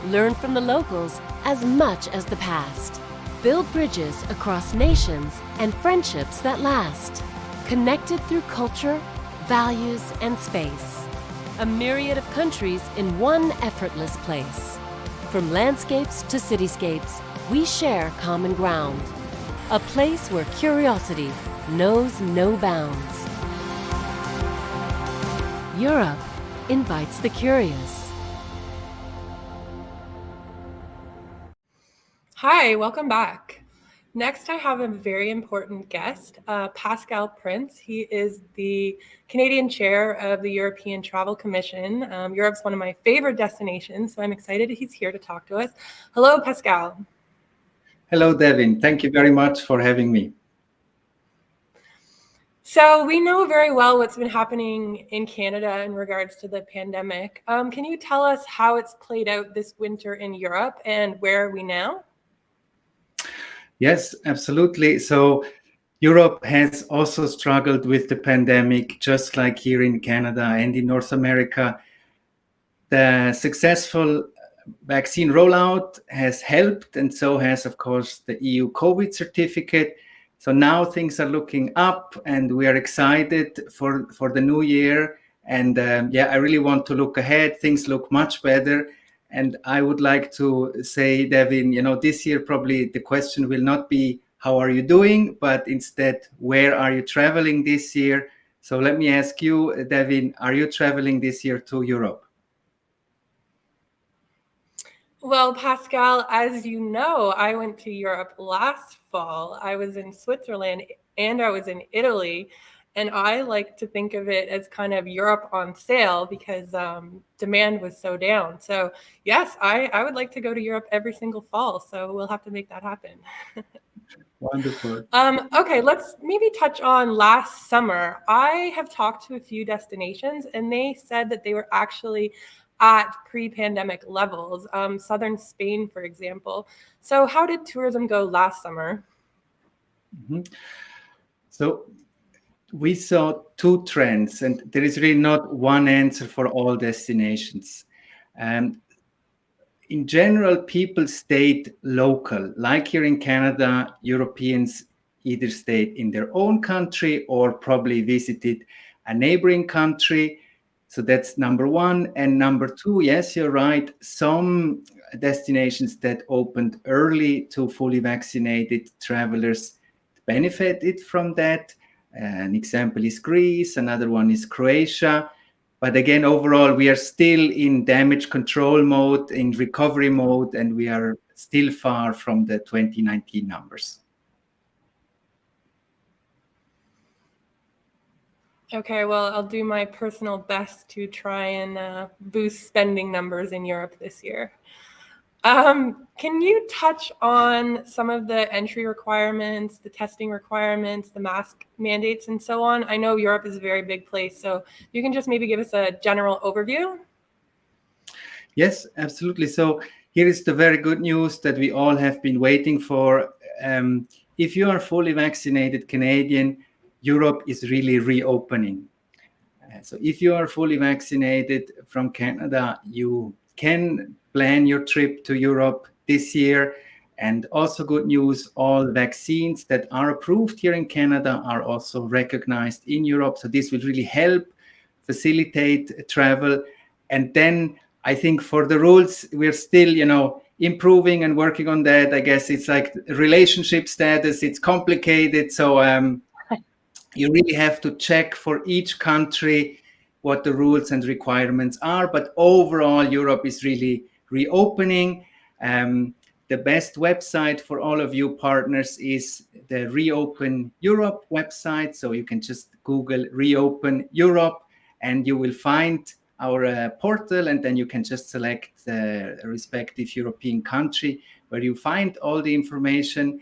Learn from the locals as much as the past. Build bridges across nations and friendships that last. Connected through culture, values, and space. A myriad of countries in one effortless place. From landscapes to cityscapes, we share common ground. A place where curiosity knows no bounds. Europe invites the curious. Hi, welcome back. Next, I have a very important guest, Pascal Prince. He is the Canadian chair of the European Travel Commission. Europe's one of my favorite destinations, so I'm excited he's here to talk to us. Hello, Pascal. Hello, Devin. Thank you very much for having me. So we know very well what's been happening in Canada in regards to the pandemic. Can you tell us how it's played out this winter in Europe and where are we now? Yes, absolutely. So Europe has also struggled with the pandemic, just like here in Canada and in North America. The successful vaccine rollout has helped, and so has, of course, the EU COVID certificate. So now things are looking up, and we are excited for the new year. And I really want to look ahead. Things look much better. And I would like to say, Devin, this year probably the question will not be how are you doing, but instead, where are you traveling this year? So let me ask you, Devin, are you traveling this year to Europe? Well, Pascal, as you know, I went to Europe last fall. I was in Switzerland and I was in Italy. And I like to think of it as kind of Europe on sale because demand was so down. So yes, I would like to go to Europe every single fall. So we'll have to make that happen. Wonderful. Okay, let's maybe touch on last summer. I have talked to a few destinations and they said that they were actually at pre-pandemic levels, southern Spain, for example. So how did tourism go last summer? Mm-hmm. So we saw two trends, and there is really not one answer for all destinations. In general, people stayed local. Like here in Canada, Europeans either stayed in their own country or probably visited a neighboring country. So that's number one. And number two, yes, you're right. Some destinations that opened early to fully vaccinated travelers benefited from that. An example is Greece, another one is Croatia. But again, overall, we are still in damage control mode, in recovery mode, and we are still far from the 2019 numbers. Okay, well, I'll do my personal best to try and boost spending numbers in Europe this year. Can you touch on some of the entry requirements, the testing requirements, the mask mandates, and so on? I know Europe is a very big place, so you can just maybe give us a general overview? Yes, absolutely. So here is the very good news that we all have been waiting for. If you are fully vaccinated Canadian, Europe is really reopening. So if you are fully vaccinated from Canada, you can plan your trip to Europe this year. And also good news, all vaccines that are approved here in Canada are also recognized in Europe. So this will really help facilitate travel. And then I think for the rules, we're still, improving and working on that. I guess it's like relationship status, it's complicated. So you really have to check for each country what the rules and requirements are. But overall, Europe is really reopening. The best website for all of you partners is the Reopen Europe website. So you can just Google Reopen Europe and you will find our portal, and then you can just select the respective European country where you find all the information.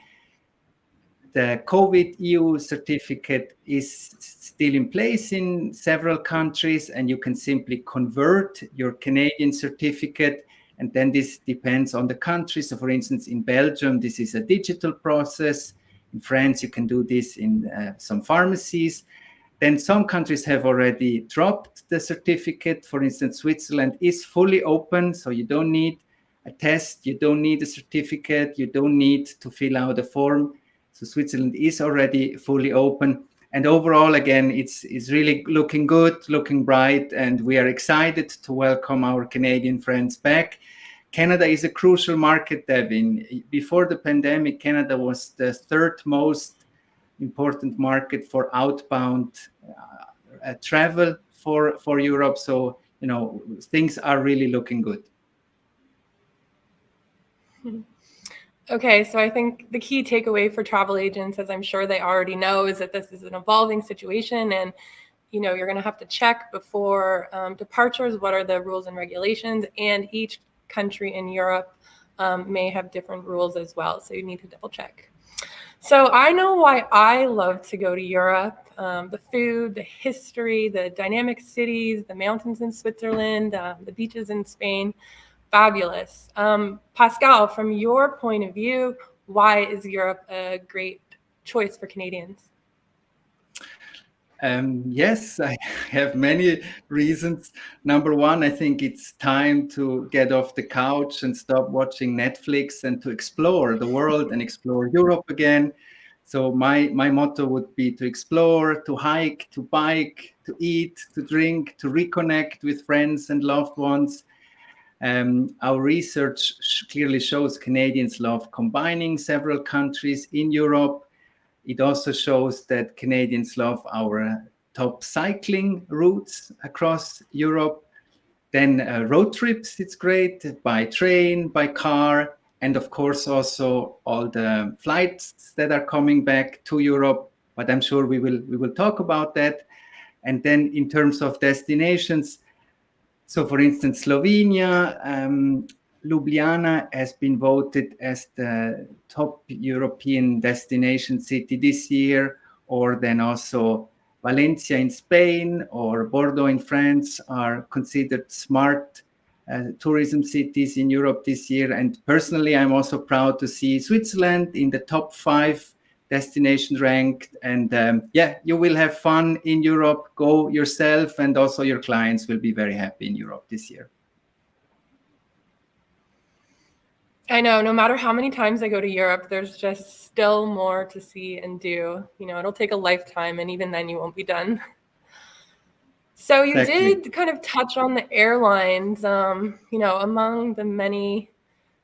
The COVID EU certificate is still in place in several countries, and you can simply convert your Canadian certificate. And then this depends on the country. So for instance, in Belgium, this is a digital process. In France, you can do this in some pharmacies. Then some countries have already dropped the certificate. For instance, Switzerland is fully open, so you don't need a test, you don't need a certificate, you don't need to fill out a form. So Switzerland is already fully open. And overall, again, it's really looking good, looking bright, and we are excited to welcome our Canadian friends back. Canada is a crucial market, Devin. Before the pandemic, Canada was the third most important market for outbound travel for Europe. So, things are really looking good. Okay, so I think the key takeaway for travel agents, as I'm sure they already know, is that this is an evolving situation, and you're going to have to check before departures what are the rules and regulations, and each country in Europe may have different rules as well, so you need to double check. So I know why I love to go to Europe. The food, the history, the dynamic cities, the mountains in Switzerland, the beaches in Spain. Fabulous. Pascal, from your point of view, why is Europe a great choice for Canadians? Yes, I have many reasons. Number one, I think it's time to get off the couch and stop watching Netflix and to explore the world and explore Europe again. So my motto would be to explore, to hike, to bike, to eat, to drink, to reconnect with friends and loved ones. Our research clearly shows Canadians love combining several countries in Europe. It also shows that Canadians love our top cycling routes across Europe. Then road trips, it's great, by train, by car, and of course also all the flights that are coming back to Europe. But I'm sure we will talk about that. And then in terms of destinations, so for instance, Slovenia, Ljubljana has been voted as the top European destination city this year, or then also Valencia in Spain or Bordeaux in France are considered smart tourism cities in Europe this year. And personally, I'm also proud to see Switzerland in the top 5 destination ranked. And you will have fun in Europe. Go yourself, and also your clients will be very happy in Europe this year. I know, no matter how many times I go to Europe, there's just still more to see and do. It'll take a lifetime, and even then you won't be done. So you did kind of touch on the airlines, among the many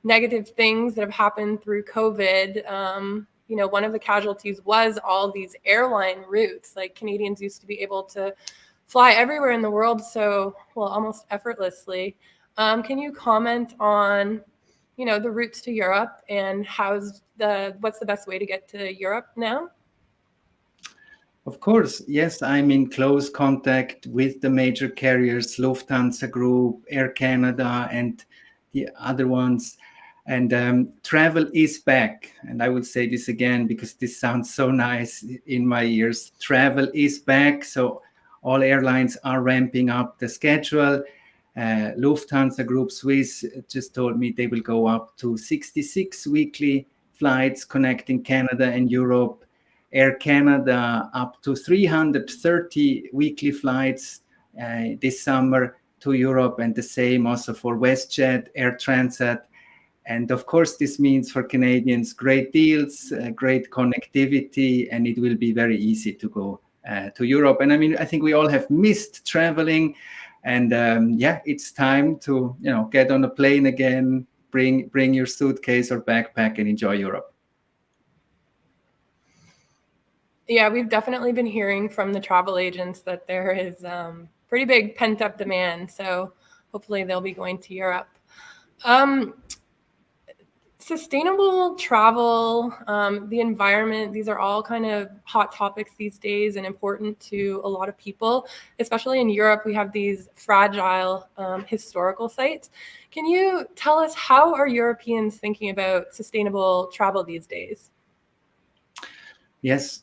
negative things that have happened through COVID. One of the casualties was all these airline routes. Like, Canadians used to be able to fly everywhere in the world, almost effortlessly. Can you comment on the routes to Europe, and what's the best way to get to Europe now? Of course, yes, I'm in close contact with the major carriers, Lufthansa Group, Air Canada, and the other ones. And travel is back. And I will say this again because this sounds so nice in my ears. Travel is back. So all airlines are ramping up the schedule. Lufthansa Group Swiss just told me they will go up to 66 weekly flights connecting Canada and Europe. Air Canada up to 330 weekly flights this summer to Europe, and the same also for WestJet, Air Transat. And of course, this means for Canadians great deals, great connectivity, and it will be very easy to go to Europe. And I think we all have missed traveling. And it's time to get on a plane again, bring your suitcase or backpack and enjoy Europe. Yeah, we've definitely been hearing from the travel agents that there is pretty big pent-up demand. So hopefully they'll be going to Europe. Sustainable travel, the environment, these are all kind of hot topics these days and important to a lot of people, especially in Europe. We have these fragile historical sites. Can you tell us, how are Europeans thinking about sustainable travel these days? Yes.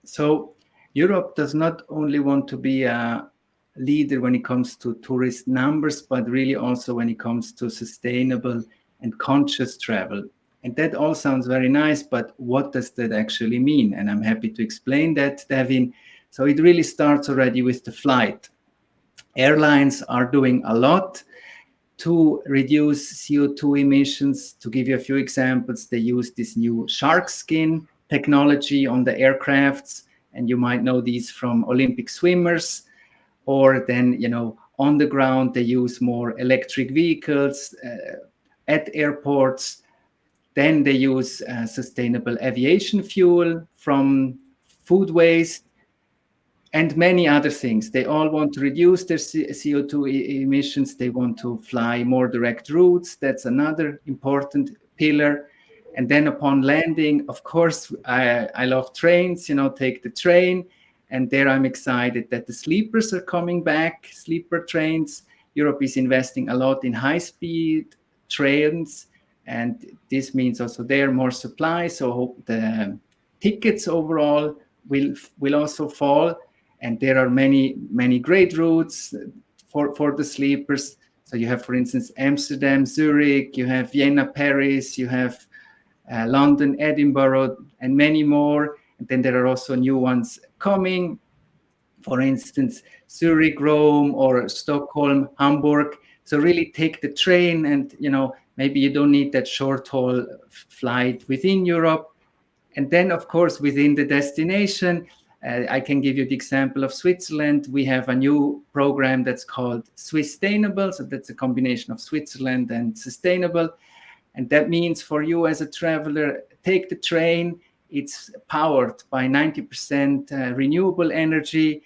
So Europe does not only want to be a leader when it comes to tourist numbers, but really also when it comes to sustainable and conscious travel. And that all sounds very nice, but what does that actually mean? And I'm happy to explain that, Devin. So it really starts already with the flight. Airlines are doing a lot to reduce CO2 emissions. To give you a few examples, they use this new shark skin technology on the aircrafts, and you might know these from Olympic swimmers. Or then, on the ground, they use more electric vehicles at airports. Then they use sustainable aviation fuel from food waste and many other things. They all want to reduce their CO2 emissions. They want to fly more direct routes. That's another important pillar. And then upon landing, of course, I love trains, take the train. And there I'm excited that the sleepers are coming back, sleeper trains. Europe is investing a lot in high-speed trains. And this means also there more supply. So the tickets overall will also fall. And there are many, many great routes for the sleepers. So you have, for instance, Amsterdam, Zurich, you have Vienna, Paris, you have London, Edinburgh, and many more. And then there are also new ones coming. For instance, Zurich, Rome, or Stockholm, Hamburg. So really take the train, and maybe you don't need that short haul flight within Europe. And then, of course, within the destination, I can give you the example of Switzerland. We have a new program that's called Swisstainable. So that's a combination of Switzerland and sustainable. And that means for you as a traveler, take the train. It's powered by 90% renewable energy.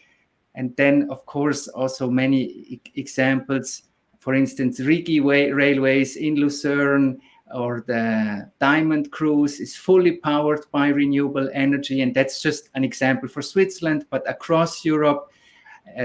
And then, of course, also many examples. For instance, Rigi Railways in Lucerne, or the Diamond Cruise is fully powered by renewable energy. And that's just an example for Switzerland. But across Europe,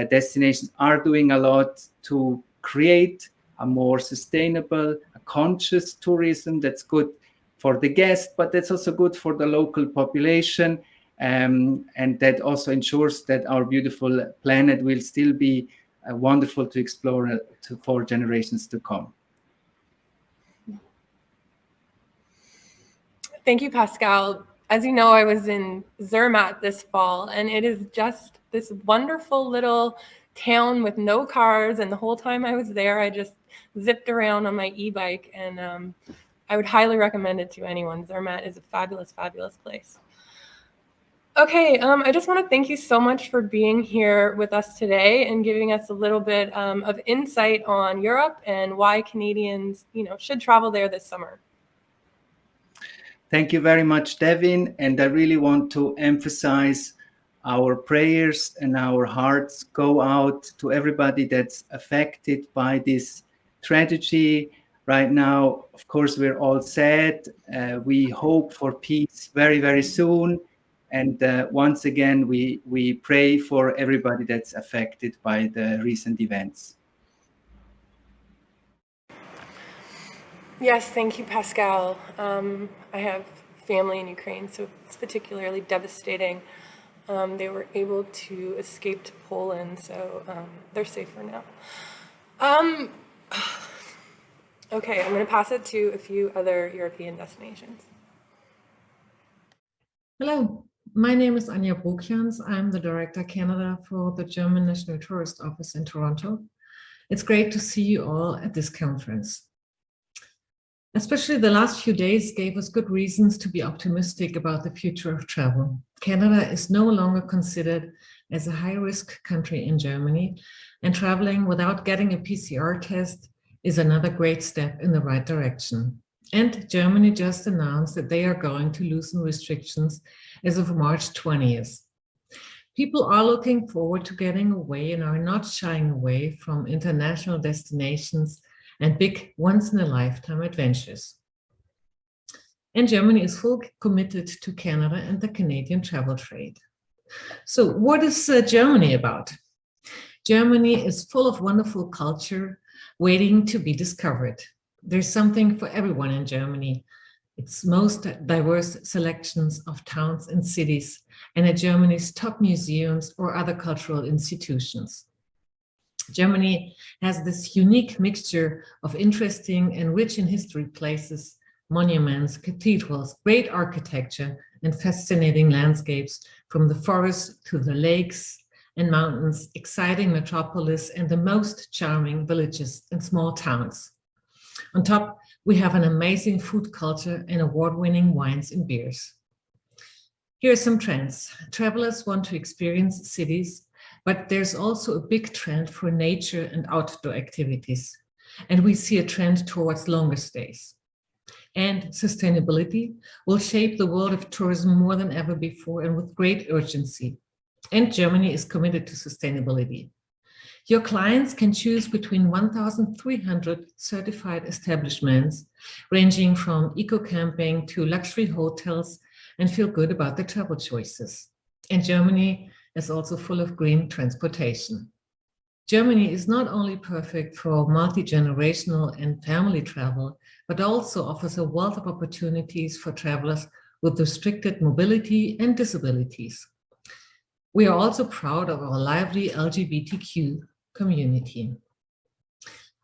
destinations are doing a lot to create a more sustainable, a conscious tourism that's good for the guest, but that's also good for the local population. And that also ensures that our beautiful planet will still be wonderful to explore for generations to come. Thank you, Pascal. As you know, I was in Zermatt this fall, and it is just this wonderful little town with no cars. And the whole time I was there, I just zipped around on my e-bike, and I would highly recommend it to anyone. Zermatt is a fabulous, fabulous place. Okay, I just want to thank you so much for being here with us today and giving us a little bit of insight on Europe and why Canadians, should travel there this summer. Thank you very much, Devin. And I really want to emphasize our prayers and our hearts go out to everybody that's affected by this tragedy. Right now, of course, we're all sad. We hope for peace very, very soon. And once again, we pray for everybody that's affected by the recent events. Yes, thank you, Pascal. I have family in Ukraine, so it's particularly devastating. They were able to escape to Poland, so they're safer now. Okay, I'm going to pass it to a few other European destinations. Hello, my name is Anja Brokjans. I'm the Director Canada for the German National Tourist Office in Toronto. It's great to see you all at this conference. Especially the last few days gave us good reasons to be optimistic about the future of travel. Canada is no longer considered as a high-risk country in Germany, and traveling without getting a PCR test is another great step in the right direction. And Germany just announced that they are going to loosen restrictions as of March 20th. People are looking forward to getting away and are not shying away from international destinations and big once-in-a-lifetime adventures. And Germany is fully committed to Canada and the Canadian travel trade. So what is Germany about? Germany is full of wonderful culture waiting to be discovered. There's something for everyone in Germany. Its most diverse selections of towns and cities, and at Germany's top museums or other cultural institutions. Germany has this unique mixture of interesting and rich in history places, monuments, cathedrals, great architecture, and fascinating landscapes, from the forests to the lakes and mountains, exciting metropolis, and the most charming villages and small towns. On top, we have an amazing food culture and award-winning wines and beers. Here are some trends. Travelers want to experience cities, but there's also a big trend for nature and outdoor activities. And we see a trend towards longer stays. And sustainability will shape the world of tourism more than ever before and with great urgency. And Germany is committed to sustainability. Your clients can choose between 1,300 certified establishments, ranging from eco-camping to luxury hotels, and feel good about their travel choices. And Germany is also full of green transportation. Germany is not only perfect for multi-generational and family travel, but also offers a wealth of opportunities for travelers with restricted mobility and disabilities. We are also proud of our lively LGBTQ community.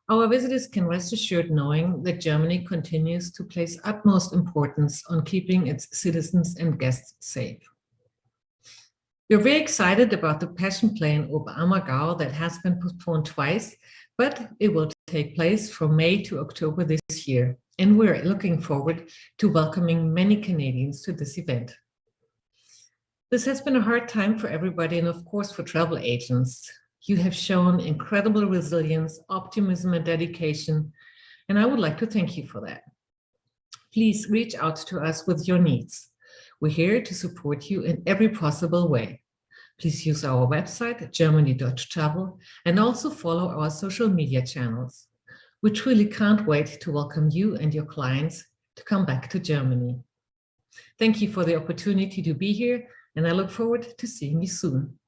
Our visitors can rest assured knowing that Germany continues to place utmost importance on keeping its citizens and guests safe. We're very excited about the Passion Play in Oberammergau that has been postponed twice, but it will take place from May to October this year, and we're looking forward to welcoming many Canadians to this event. This has been a hard time for everybody, and of course for travel agents. You have shown incredible resilience, optimism, and dedication, and I would like to thank you for that. Please reach out to us with your needs. We're here to support you in every possible way. Please use our website, germany.travel, and also follow our social media channels. We truly can't wait to welcome you and your clients to come back to Germany. Thank you for the opportunity to be here, and I look forward to seeing you soon.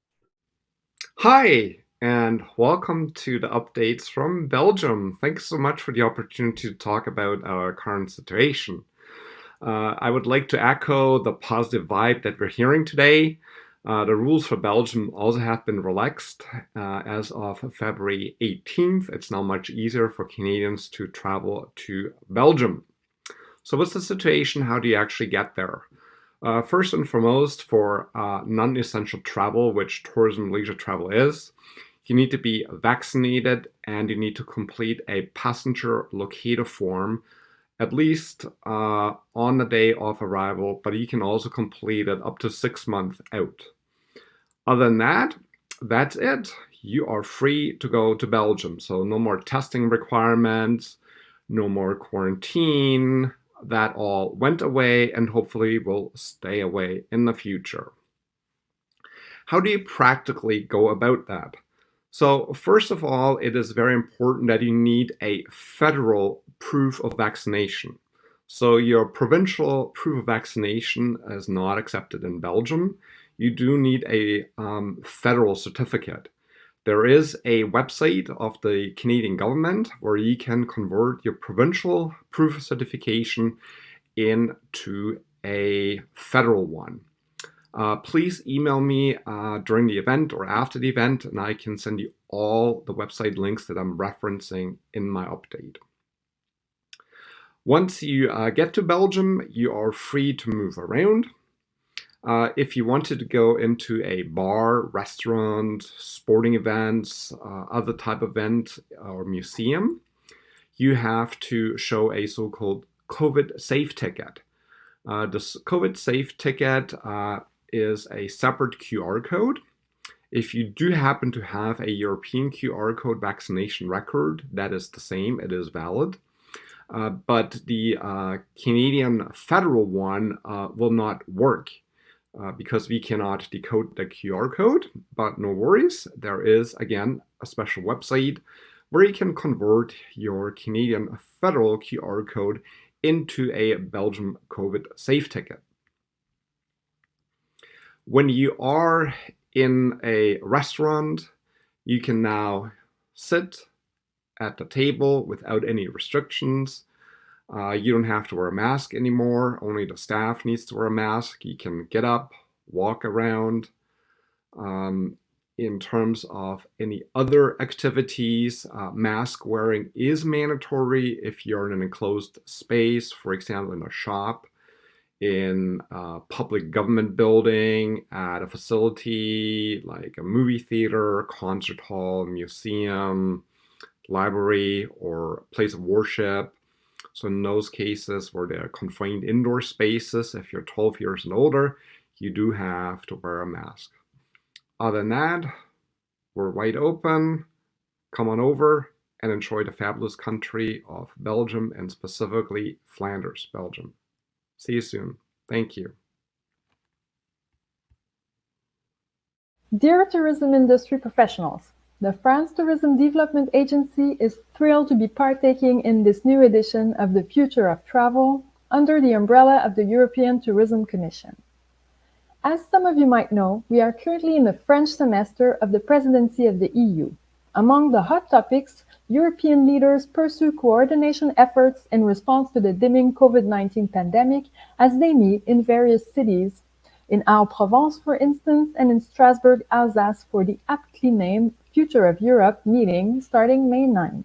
Hi, and welcome to the updates from Belgium. Thanks so much for the opportunity to talk about our current situation. I would like to echo the positive vibe that we're hearing today. The rules for Belgium also have been relaxed as of February 18th. It's now much easier for Canadians to travel to Belgium. So what's the situation? How do you actually get there? First and foremost, for non-essential travel, which tourism and leisure travel is, you need to be vaccinated and you need to complete a passenger locator form at least on the day of arrival, but you can also complete it up to 6 months out. Other than that, that's it. You are free to go to Belgium. So no more testing requirements, no more quarantine. That all went away and hopefully will stay away in the future. How do you practically go about that? So first of all, it is very important that you need a federal proof of vaccination. So your provincial proof of vaccination is not accepted in Belgium. You do need a federal certificate. There is a website of the Canadian government where you can convert your provincial proof of certification into a federal one. Please email me during the event or after the event, and I can send you all the website links that I'm referencing in my update. Once you get to Belgium, you are free to move around. If you wanted to go into a bar, restaurant, sporting events, other type of event or museum, you have to show a so-called COVID safe ticket. This COVID safe ticket is a separate QR code. If you do happen to have a European QR code vaccination record, that is the same, it is valid. But the Canadian federal one will not work because we cannot decode the QR code, but no worries. There is, again, a special website where you can convert your Canadian federal QR code into a Belgium COVID safe ticket. When you are in a restaurant, you can now sit at the table without any restrictions. You don't have to wear a mask anymore. Only the staff needs to wear a mask. You can get up, walk around. In terms of any other activities, mask wearing is mandatory if you're in an enclosed space, for example, in a shop, in a public government building, at a facility like a movie theater, concert hall, museum, library, or place of worship. So in those cases where they're confined indoor spaces, if you're 12 years and older, you do have to wear a mask. Other than that, we're wide open. Come on over and enjoy the fabulous country of Belgium, and specifically Flanders, Belgium. See you soon. Thank you. Dear tourism industry professionals, The France Tourism Development Agency is thrilled to be partaking in this new edition of the Future of Travel under the umbrella of the European Tourism Commission. As some of you might know, we are currently in the French semester of the presidency of the EU. Among the hot topics, European leaders pursue coordination efforts in response to the dimming COVID-19 pandemic as they meet in various cities, in Aix-Provence, for instance, and in Strasbourg, Alsace, for the aptly named Future of Europe meeting starting May 9th.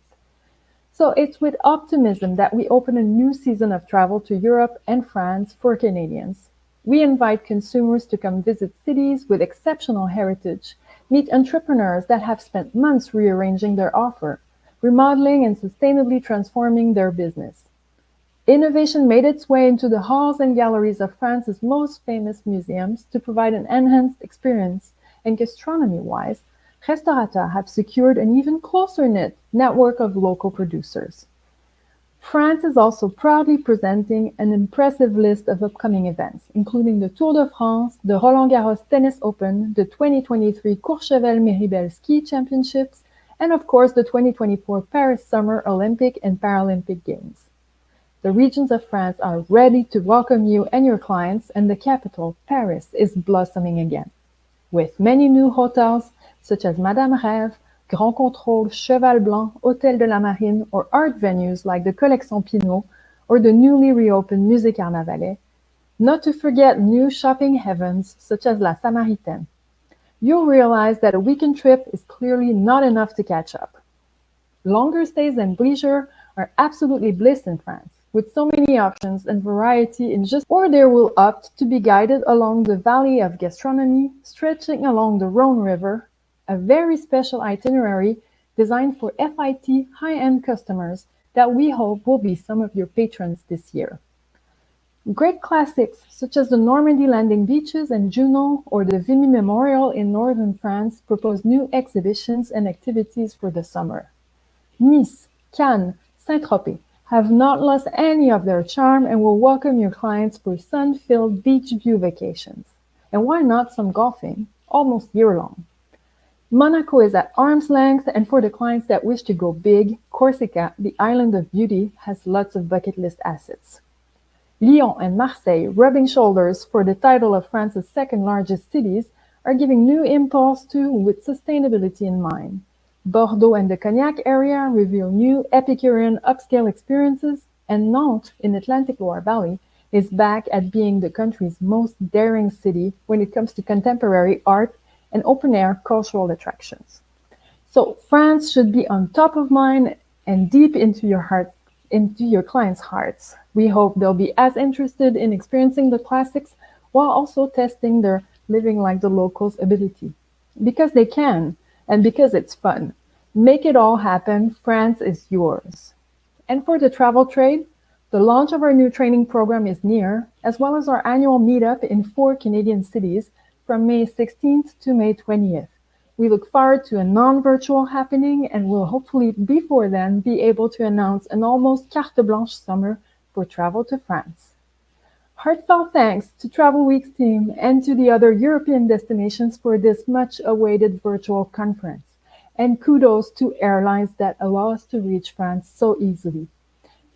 So it's with optimism that we open a new season of travel to Europe and France for Canadians. We invite consumers to come visit cities with exceptional heritage, meet entrepreneurs that have spent months rearranging their offer, remodeling and sustainably transforming their business. Innovation made its way into the halls and galleries of France's most famous museums to provide an enhanced experience, and gastronomy-wise, restaurateurs have secured an even closer-knit network of local producers. France is also proudly presenting an impressive list of upcoming events, including the Tour de France, the Roland-Garros Tennis Open, the 2023 Courchevel-Méribel Ski Championships, and of course the 2024 Paris Summer Olympic and Paralympic Games. The regions of France are ready to welcome you and your clients, and the capital, Paris, is blossoming again, with many new hotels such as Madame Rêve, Grand Contrôle, Cheval Blanc, Hôtel de la Marine, or art venues like the Collection Pinault or the newly reopened Musée Carnavalet, not to forget new shopping heavens such as La Samaritaine. You'll realize that a weekend trip is clearly not enough to catch up. Longer stays and leisure are absolutely bliss in France, with so many options and variety in just, or they will opt to be guided along the Valley of Gastronomy, stretching along the Rhone River, a very special itinerary designed for FIT high-end customers that we hope will be some of your patrons this year. Great classics such as the Normandy Landing Beaches and Junon or the Vimy Memorial in northern France propose new exhibitions and activities for the summer. Nice, Cannes, Saint-Tropez have not lost any of their charm and will welcome your clients for sun-filled beach view vacations. And why not some golfing, almost year-long? Monaco is at arm's length, and for the clients that wish to go big, Corsica, the island of beauty, has lots of bucket list assets. Lyon and Marseille, rubbing shoulders for the title of France's second largest cities, are giving new impulse to with sustainability in mind. Bordeaux and the Cognac area reveal new Epicurean upscale experiences, and Nantes in Atlantic Loire Valley is back at being the country's most daring city when it comes to contemporary art and open-air cultural attractions. So France should be on top of mind and deep into your heart, into your clients' hearts. We hope they'll be as interested in experiencing the classics while also testing their living like the locals ability. Because they can, and because it's fun. Make it all happen. France is yours. And for the travel trade, the launch of our new training program is near, as well as our annual meetup in 4 Canadian cities from May 16th to May 20th. We look forward to a non-virtual happening and will hopefully before then be able to announce an almost carte blanche summer for travel to France. Heartfelt thanks to Travelweek's team and to the other European destinations for this much-awaited virtual conference. And kudos to airlines that allow us to reach France so easily.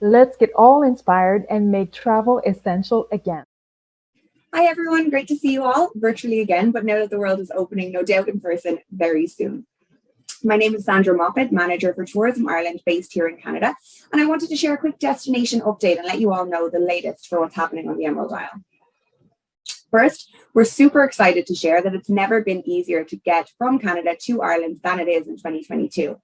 Let's get all inspired and make travel essential again. Hi, everyone. Great to see you all virtually again, but now that the world is opening, no doubt in person very soon. My name is Sandra Moppet, Manager for Tourism Ireland based here in Canada, and I wanted to share a quick destination update and let you all know the latest for what's happening on the Emerald Isle. First, we're super excited to share that it's never been easier to get from Canada to Ireland than it is in 2022.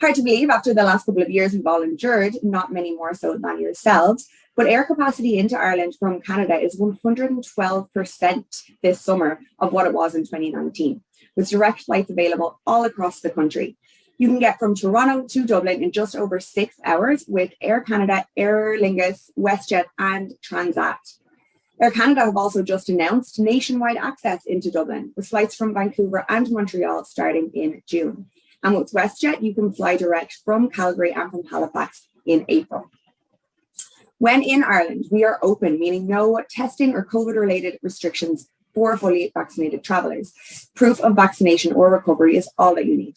Hard to believe after the last couple of years we've all endured, not many more so than yourselves, but air capacity into Ireland from Canada is 112% this summer of what it was in 2019, with direct flights available all across the country. You can get from Toronto to Dublin in just over 6 hours with Air Canada, Aer Lingus, WestJet and Transat. Air Canada have also just announced nationwide access into Dublin, with flights from Vancouver and Montreal starting in June. And with WestJet, you can fly direct from Calgary and from Halifax in April. When in Ireland, we are open, meaning no testing or COVID-related restrictions for fully vaccinated travellers. Proof of vaccination or recovery is all that you need.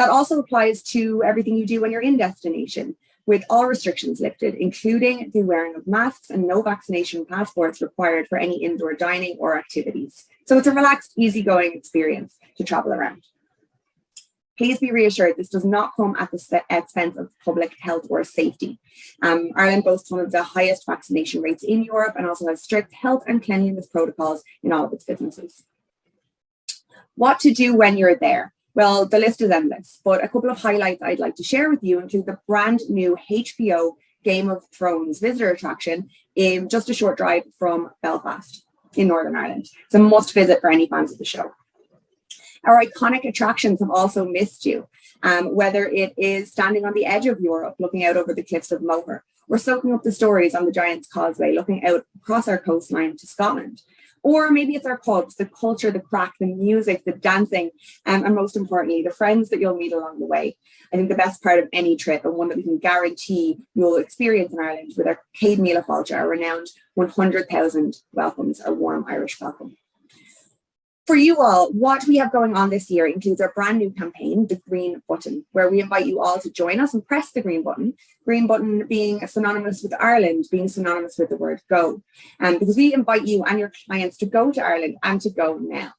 That also applies to everything you do when you're in destination, with all restrictions lifted, including the wearing of masks and no vaccination passports required for any indoor dining or activities. So it's a relaxed, easygoing experience to travel around. Please be reassured this does not come at the expense of public health or safety. Ireland boasts one of the highest vaccination rates in Europe and also has strict health and cleanliness protocols in all of its businesses. What to do when you're there? Well, the list is endless, but a couple of highlights I'd like to share with you include the brand new HBO Game of Thrones visitor attraction in just a short drive from Belfast in Northern Ireland. It's a must visit for any fans of the show. Our iconic attractions have also missed you, whether it is standing on the edge of Europe, looking out over the cliffs of Moher, or soaking up the stories on the Giant's Causeway, looking out across our coastline to Scotland. Or maybe it's our pubs, the culture, the crack, the music, the dancing, and most importantly, the friends that you'll meet along the way. I think the best part of any trip, and one that we can guarantee you'll experience in Ireland with our Céad Míle Fáilte, our renowned 100,000 welcomes, a warm Irish welcome. For you all, what we have going on this year includes our brand new campaign, The Green Button, where we invite you all to join us and press the green button being synonymous with Ireland, being synonymous with the word go. Because we invite you and your clients to go to Ireland and to go now.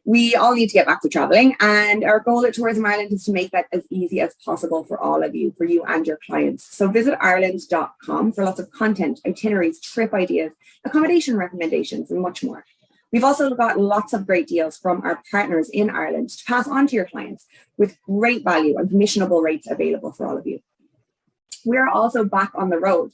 We all need to get back to traveling, and our goal at Tourism Ireland is to make that as easy as possible for all of you, for you and your clients. So visit ireland.com for lots of content, itineraries, trip ideas, accommodation recommendations, and much more. We've also got lots of great deals from our partners in Ireland to pass on to your clients with great value and commissionable rates available for all of you. We are also back on the road.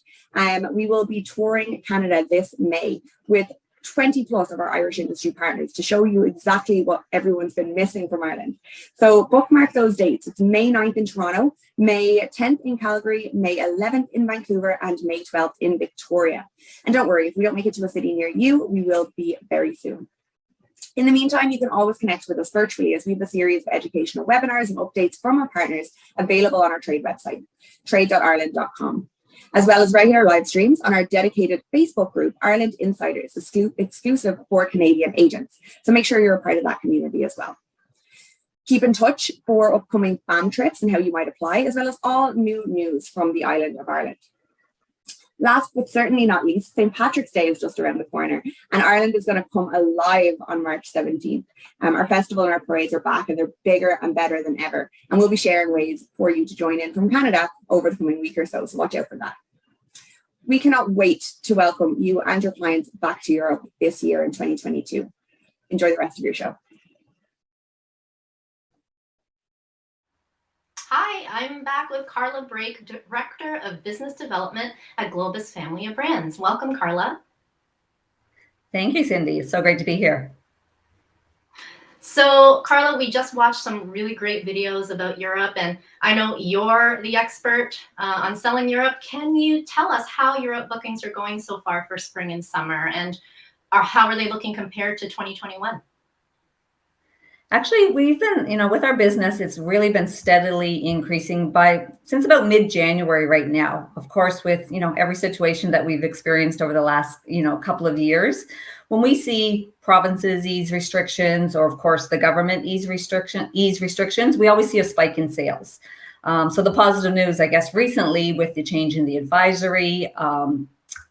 We will be touring Canada this May with 20 plus of our Irish industry partners to show you exactly what everyone's been missing from Ireland. So bookmark those dates. It's May 9th in Toronto, May 10th in Calgary, May 11th in Vancouver, and May 12th in Victoria. And don't worry, if we don't make it to a city near you, we will be very soon. In the meantime, you can always connect with us virtually as we have a series of educational webinars and updates from our partners available on our trade website, trade.ireland.com. as well as regular live streams on our dedicated Facebook group, Ireland Insiders, exclusive for Canadian agents. So make sure you're a part of that community as well. Keep in touch for upcoming FAM trips and how you might apply, as well as all new news from the island of Ireland. Last but certainly not least, St. Patrick's Day is just around the corner, and Ireland is going to come alive on March 17th. Our festival and our parades are back, and they're bigger and better than ever. And we'll be sharing ways for you to join in from Canada over the coming week or so watch out for that. We cannot wait to welcome you and your clients back to Europe this year in 2022. Enjoy the rest of your show. Hi, I'm back with Carla Brake, Director of Business Development at Globus Family of Brands. Welcome, Carla. Thank you, Cindy. It's so great to be here. So, Carla, we just watched some really great videos about Europe, and I know you're the expert on selling Europe. Can you tell us how Europe bookings are going so far for spring and summer, and how are they looking compared to 2021? Actually, we've been, with our business, it's really been steadily increasing since about mid-January right now. Of course, with, every situation that we've experienced over the last, couple of years, when we see provinces ease restrictions, or of course the government ease restrictions, we always see a spike in sales. So the positive news, I guess, recently with the change in the advisory,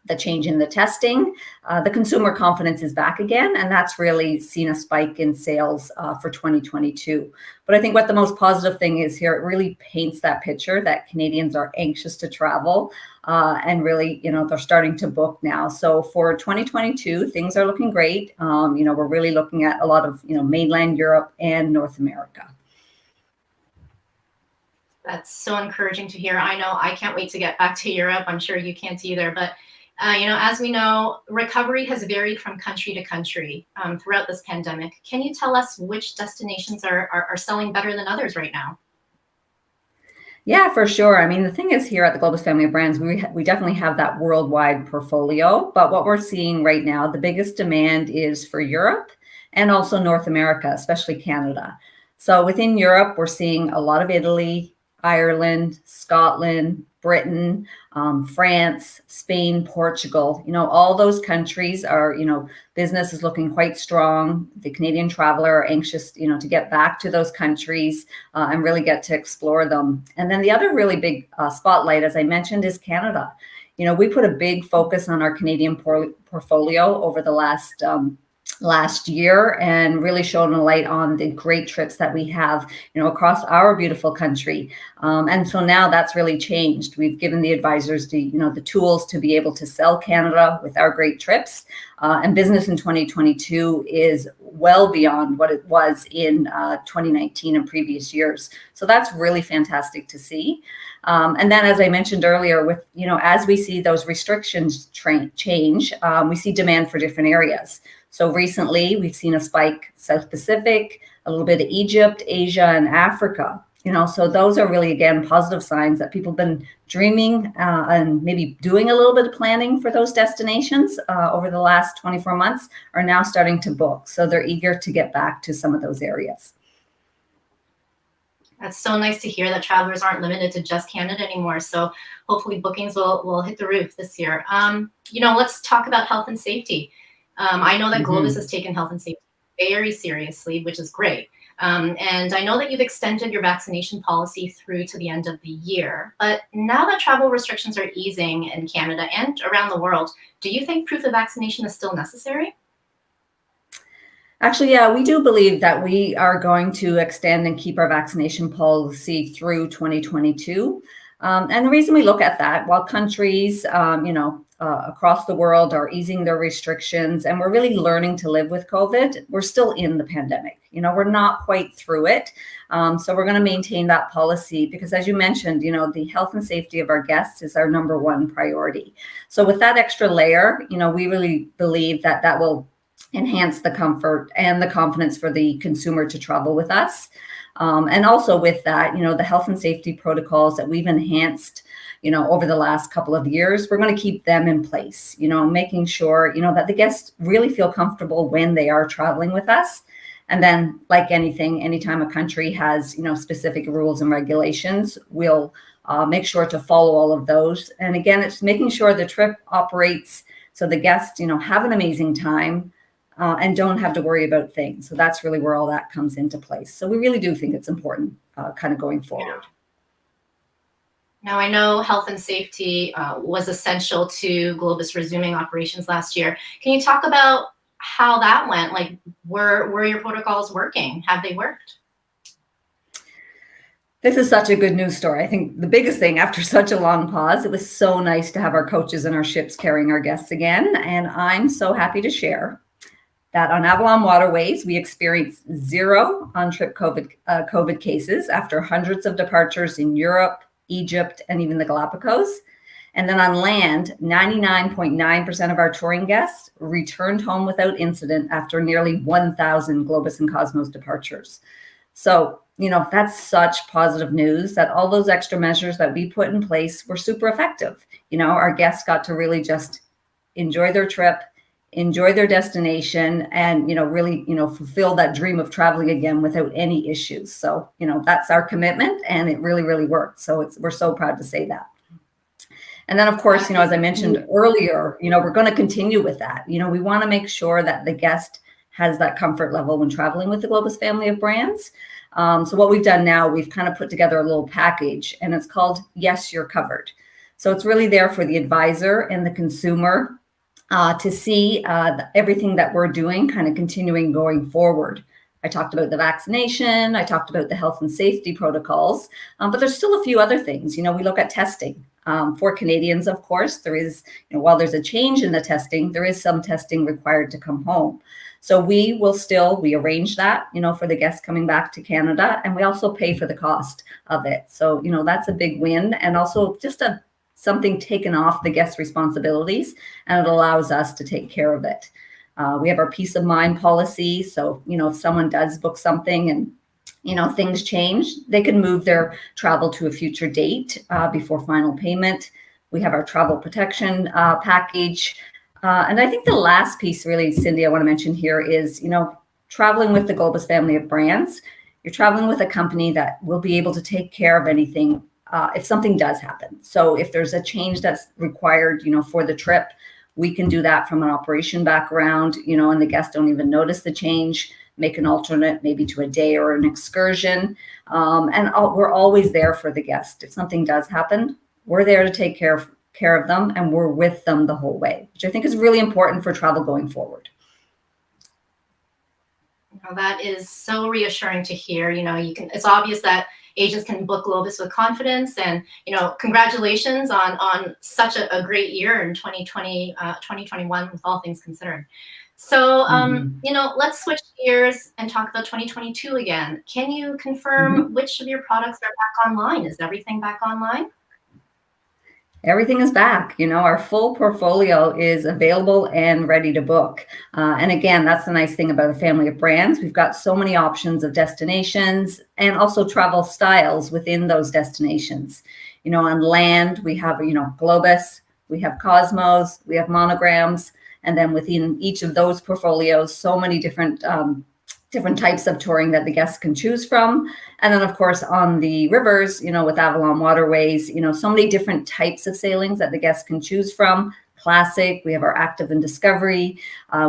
the change in the testing, the consumer confidence is back again, and that's really seen a spike in sales for 2022. But I think what the most positive thing is here, it really paints that picture that Canadians are anxious to travel, and really, they're starting to book now. So for 2022, things are looking great. We're really looking at a lot of, mainland Europe and North America. That's so encouraging to hear. I know I can't wait to get back to Europe. I'm sure you can't either, but as we know, recovery has varied from country to country throughout this pandemic. Can you tell us which destinations are selling better than others right now? Yeah, for sure. I mean, the thing is here at the Globus Family of Brands, we definitely have that worldwide portfolio. But what we're seeing right now, the biggest demand is for Europe and also North America, especially Canada. So within Europe, we're seeing a lot of Italy, Ireland, Scotland, Britain, France, Spain, Portugal. All those countries are, business is looking quite strong. The Canadian traveler are anxious, to get back to those countries and really get to explore them. And then the other really big spotlight, as I mentioned, is Canada. We put a big focus on our Canadian portfolio over the last year and really shown a light on the great trips that we have, across our beautiful country. And so now that's really changed. We've given the advisors the tools to be able to sell Canada with our great trips. And business in 2022 is well beyond what it was in 2019 and previous years. So that's really fantastic to see. And then, as I mentioned earlier, with, as we see those restrictions change, we see demand for different areas. So recently, we've seen a spike South Pacific, a little bit of Egypt, Asia, and Africa. So those are really, again, positive signs that people have been dreaming and maybe doing a little bit of planning for those destinations over the last 24 months are now starting to book. So they're eager to get back to some of those areas. That's so nice to hear that travelers aren't limited to just Canada anymore. So hopefully bookings will hit the roof this year. Let's talk about health and safety. I know that Globus has taken health and safety very seriously, which is great. And I know that you've extended your vaccination policy through to the end of the year. But now that travel restrictions are easing in Canada and around the world, do you think proof of vaccination is still necessary? Actually, yeah, we do believe that we are going to extend and keep our vaccination policy through 2022. And the reason we look at that, while countries, across the world are easing their restrictions and we're really learning to live with COVID, we're still in the pandemic. We're not quite through it. So we're going to maintain that policy because, as you mentioned, the health and safety of our guests is our number one priority. So with that extra layer, we really believe that will enhance the comfort and the confidence for the consumer to travel with us. And also with that, the health and safety protocols that we've enhanced, over the last couple of years, we're going to keep them in place, making sure, that the guests really feel comfortable when they are traveling with us. And then, like anything, anytime a country has, specific rules and regulations, we'll make sure to follow all of those. And again, it's making sure the trip operates so the guests, have an amazing time. And don't have to worry about things. So that's really where all that comes into place. So we really do think it's important kind of going forward. Now, I know health and safety was essential to Globus resuming operations last year. Can you talk about how that went? Like, were your protocols working? Have they worked? This is such a good news story. I think the biggest thing after such a long pause, it was so nice to have our coaches and our ships carrying our guests again. And I'm so happy to share that on Avalon Waterways, we experienced 0 on-trip COVID cases after hundreds of departures in Europe, Egypt, and even the Galapagos. And then on land, 99.9% of our touring guests returned home without incident after nearly 1,000 Globus and Cosmos departures. So, that's such positive news that all those extra measures that we put in place were super effective. Our guests got to really just enjoy their trip, enjoy their destination, and really fulfill that dream of traveling again without any issues. So that's our commitment, and it really worked. So we're so proud to say that. And then, of course, as I mentioned earlier, we're going to continue with that. We want to make sure that the guest has that comfort level when traveling with the Globus family of brands. So what we've done now, we've kind of put together a little package, and it's called Yes, You're Covered. So it's really there for the advisor and the consumer to see everything that we're doing kind of continuing going forward. I talked about the vaccination. I talked about the health and safety protocols, but there's still a few other things. We look at testing. For Canadians, of course, there is, while there's a change in the testing, there is some testing required to come home. So we arrange that, for the guests coming back to Canada, and we also pay for the cost of it. So, that's a big win, and also just something taken off the guest responsibilities, and it allows us to take care of it. We have our peace of mind policy. So, if someone does book something and, things change, they can move their travel to a future date before final payment. We have our travel protection package. And I think the last piece really, Cindy, I want to mention here is, traveling with the Globus family of brands. you're traveling with a company that will be able to take care of anything if something does happen. So if there's a change that's required, for the trip, we can do that from an operation background, and the guests don't even notice the change, make an alternate maybe to a day or an excursion. We're always there for the guest. If something does happen, we're there to take care of them, and we're with them the whole way, which I think is really important for travel going forward. Well, that is so reassuring to hear. It's obvious that agents can book Globus with confidence, and congratulations on such a great year in 2021 with all things considered. So let's switch gears and talk about 2022 again. Can you confirm which of your products are back online? Is everything back online? Everything is back. Our full portfolio is available and ready to book. And again, that's the nice thing about a family of brands. We've got so many options of destinations and also travel styles within those destinations. On land, we have, Globus, we have Cosmos, we have Monograms, and then within each of those portfolios, so many different types of touring that the guests can choose from. And then of course on the rivers, with Avalon Waterways, so many different types of sailings that the guests can choose from. Classic, we have our active and discovery,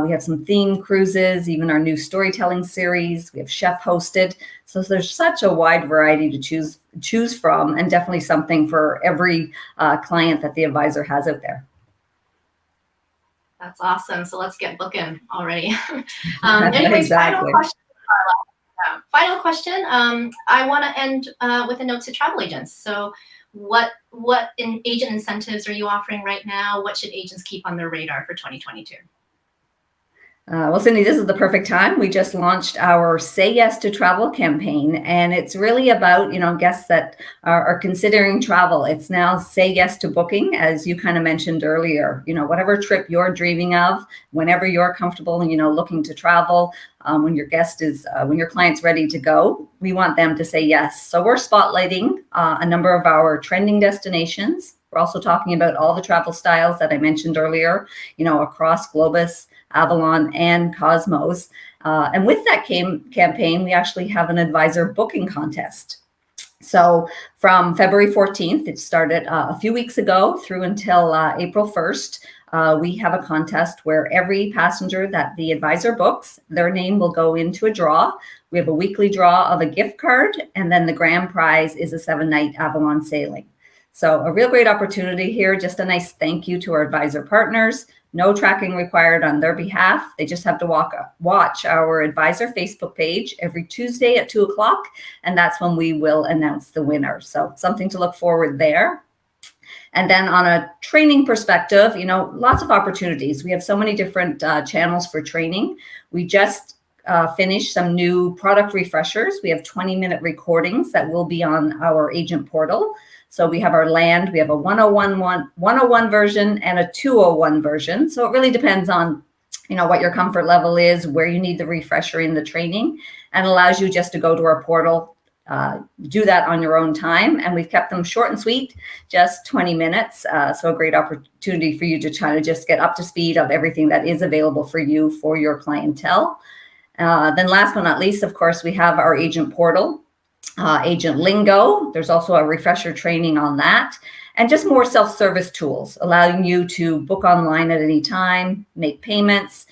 we have some themed cruises, even our new storytelling series, we have chef hosted. So there's such a wide variety to choose from, and definitely something for every client that the advisor has out there. That's awesome. So let's get booking already. Anyways, Exactly. Final question. I want to end with a note to travel agents. So what agent incentives are you offering right now? What should agents keep on their radar for 2022? Well, Cindy, this is the perfect time. We just launched our Say Yes to Travel campaign, and it's really about, guests that are considering travel. It's now Say Yes to Booking, as you kind of mentioned earlier. Whatever trip you're dreaming of, whenever you're comfortable, looking to travel, when your client's ready to go, we want them to say yes. So we're spotlighting a number of our trending destinations. We're also talking about all the travel styles that I mentioned earlier, across Globus, Avalon, and Cosmos. And with that campaign, we actually have an advisor booking contest. So from February 14th, it started a few weeks ago through until April 1st. We have a contest where every passenger that the advisor books, their name will go into a draw. We have a weekly draw of a gift card, and then the grand prize is a 7-night Avalon sailing. So a real great opportunity here, just a nice thank you to our advisor partners. No tracking required on their behalf. They just have to watch our advisor Facebook page every Tuesday at 2:00, and that's when we will announce the winner. So something to look forward there. And then on a training perspective, lots of opportunities. We have so many different channels for training. We just finished some new product refreshers. We have 20-minute recordings that will be on our agent portal. So we have our land, we have a 101 version and a 201 version. So it really depends on, what your comfort level is, where you need the refresher in the training, and allows you just to go to our portal, do that on your own time. And we've kept them short and sweet, just 20 minutes. So a great opportunity for you to try to just get up to speed of everything that is available for you, for your clientele. Then last but not least, of course, we have our agent portal. Agent lingo. There's also a refresher training on that, and just more self-service tools allowing you to book online at any time, make payments,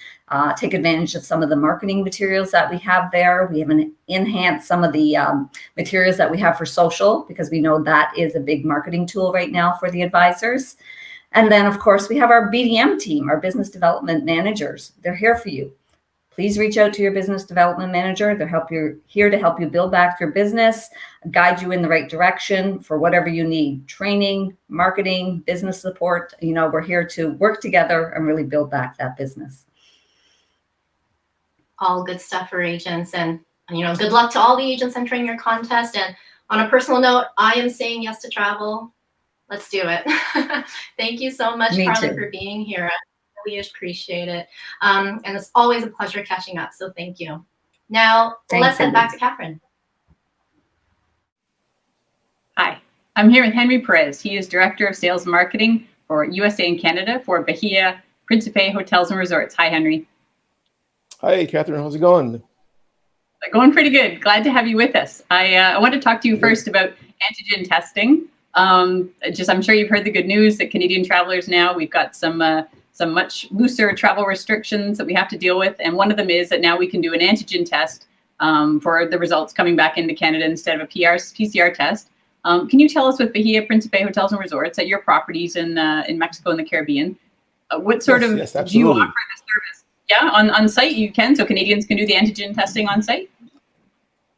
take advantage of some of the marketing materials that we have there. We have enhanced some of the materials that we have for social, because we know that is a big marketing tool right now for the advisors. And then of course we have our BDM team, our business development managers. They're here for you. Please reach out to your business development manager. They're here to help you build back your business, guide you in the right direction for whatever you need. Training, marketing, business support. We're here to work together and really build back that business. All good stuff for agents, and good luck to all the agents entering your contest. And on a personal note, I am saying yes to travel. Let's do it. Thank you so much, Carla, for being here. We appreciate it. And it's always a pleasure catching up. So thank you. Now, let's head back to Catherine. Hi, I'm here with Henry Perez. He is Director of Sales and Marketing for USA and Canada for Bahia Principe Hotels and Resorts. Hi, Henry. Hi, Catherine. How's it going? Going pretty good. Glad to have you with us. I want to talk to you first about antigen testing. I'm sure you've heard the good news that Canadian travelers now, we've got some much looser travel restrictions that we have to deal with. And one of them is that now we can do an antigen test for the results coming back into Canada instead of a PCR test. Can you tell us with Bahia Principe Hotels and Resorts at your properties in Mexico and the Caribbean, what sort of do you offer this service? Yeah, on site you can, so Canadians can do the antigen testing on site?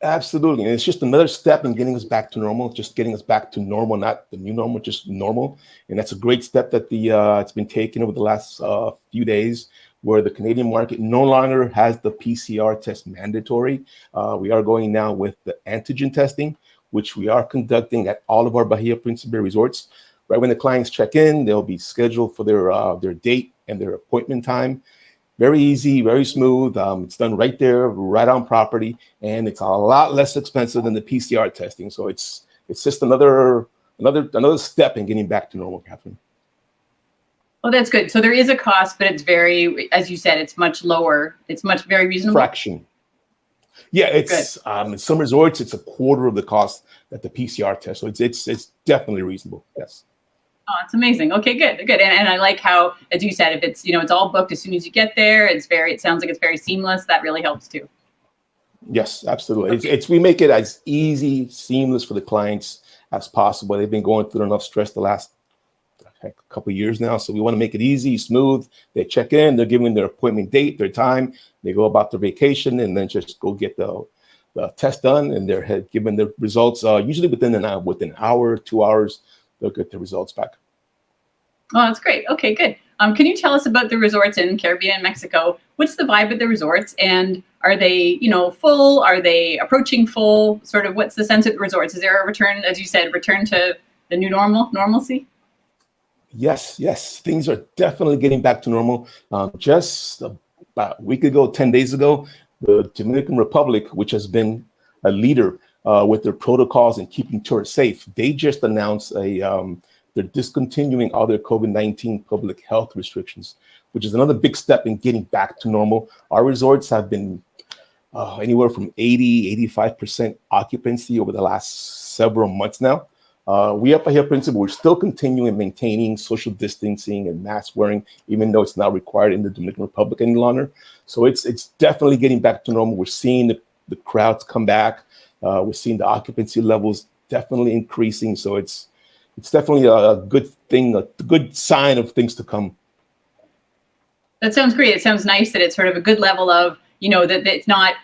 Absolutely. And it's just another step in getting us back to normal, just getting us back to normal, not the new normal, just normal. And that's a great step that it's been taken over the last few days, where the Canadian market no longer has the PCR test mandatory. We are going now with the antigen testing, which we are conducting at all of our Bahia Principe resorts. Right when the clients check in, they'll be scheduled for their date and their appointment time. Very easy, very smooth. It's done right there, right on property, and it's a lot less expensive than the PCR testing. So it's just another step in getting back to normal, Catherine. Oh, that's good. So there is a cost, but it's very, as you said, it's much lower. It's very reasonable. Fraction. Yeah, it's in some resorts it's a quarter of the cost that the PCR test. So it's definitely reasonable. Yes. Oh, it's amazing. Okay, good. And I like how, as you said, if it's, it's all booked as soon as you get there, it sounds like it's very seamless. That really helps too. Yes, absolutely. Okay. We make it as easy, seamless for the clients as possible. They've been going through enough stress the last couple of years now. So we want to make it easy, smooth. They check in, they're giving their appointment date, their time, they go about their vacation, and then just go get the test done, and they're given the results usually within an hour, 2 hours. They'll get the results back. Oh, that's great. Okay, good. Can you tell us about the resorts in Caribbean and Mexico? What's the vibe at the resorts, and are they, full? Are they approaching full? Sort of, what's the sense at the resorts? Is there a return, as you said, return to the new normalcy? Yes. Things are definitely getting back to normal. Just about a week ago, 10 days ago, the Dominican Republic, which has been a leader with their protocols and keeping tourists safe, they just announced they're discontinuing all their COVID-19 public health restrictions, which is another big step in getting back to normal. Our resorts have been anywhere from 80-85% occupancy over the last several months now. We up here, Principal, we're still continuing maintaining social distancing and mask wearing, even though it's not required in the Dominican Republic any longer. So it's definitely getting back to normal. We're seeing the crowds come back. We're seeing the occupancy levels definitely increasing. So it's definitely a good thing, a good sign of things to come. That sounds great. It sounds nice that it's sort of a good level of, that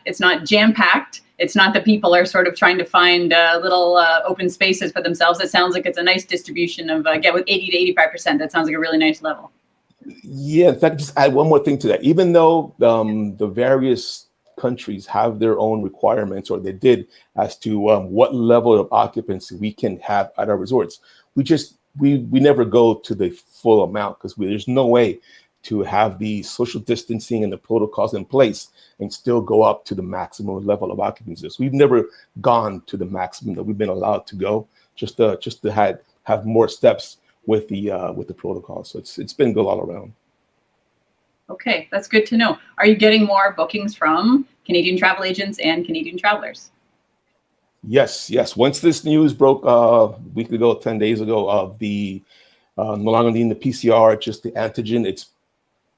it's not jam-packed. It's not that people are sort of trying to find little open spaces for themselves. It sounds like it's a nice distribution of, with 80 to 85%. That sounds like a really nice level. Yeah, in fact, just add one more thing to that. Even though the various countries have their own requirements, or they did, as to what level of occupancy we can have at our resorts, we never go to the full amount, because there's no way to have the social distancing and the protocols in place and still go up to the maximum level of occupancy. So we've never gone to the maximum that we've been allowed to go, just to have more steps with the protocol. So it's been good all around. Okay, that's good to know. Are you getting more bookings from Canadian travel agents and Canadian travelers? Yes. Once this news broke a week ago, 10 days ago, of the no longer needing the PCR, just the antigen, it's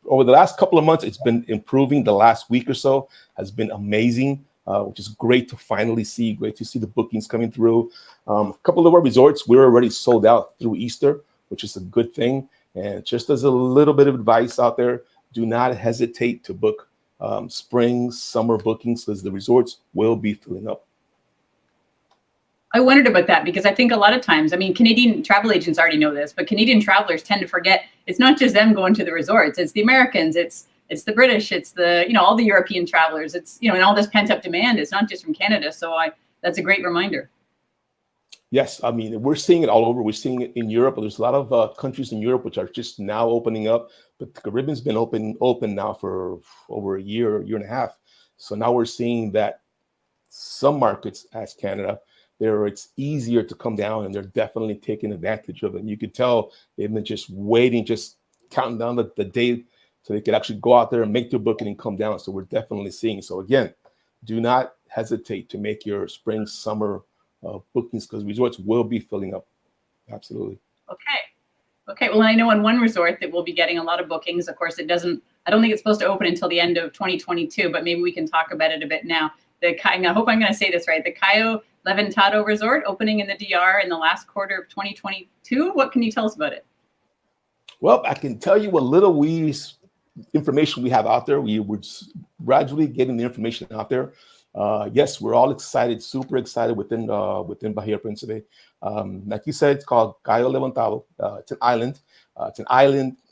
over the last couple of months, it's been improving. The last week or so has been amazing, which is great to finally see. Great to see the bookings coming through. A couple of our resorts, we're already sold out through Easter, which is a good thing. And just as a little bit of advice out there, do not hesitate to book spring, summer bookings, because the resorts will be filling up. I wondered about that, because I think a lot of times, Canadian travel agents already know this, but Canadian travelers tend to forget it's not just them going to the resorts. It's the Americans, it's the British, it's the, all the European travelers. It's, and all this pent up demand. It's not just from Canada. So that's a great reminder. Yes, we're seeing it all over. We're seeing it in Europe. There's a lot of countries in Europe which are just now opening up, but the Caribbean's been open now for over a year and a half. So now we're seeing that some markets, as Canada, it's easier to come down, and they're definitely taking advantage of it. And you could tell they've been just waiting, just counting down the day so they could actually go out there and make their booking and come down. So we're definitely seeing. So again, do not hesitate to make your spring, summer bookings, because resorts will be filling up. Absolutely. Okay. Well, I know on one resort that we'll be getting a lot of bookings. Of course, I don't think it's supposed to open until the end of 2022, but maybe we can talk about it a bit now. I hope I'm going to say this right. The Cayo Levantado Resort opening in the DR in the last quarter of 2022. What can you tell us about it? Well, I can tell you what little information we have out there. We were gradually getting the information out there. Yes, we're all excited, super excited within Bahia Principe. Like you said, it's called Cayo Levantado. It's an island.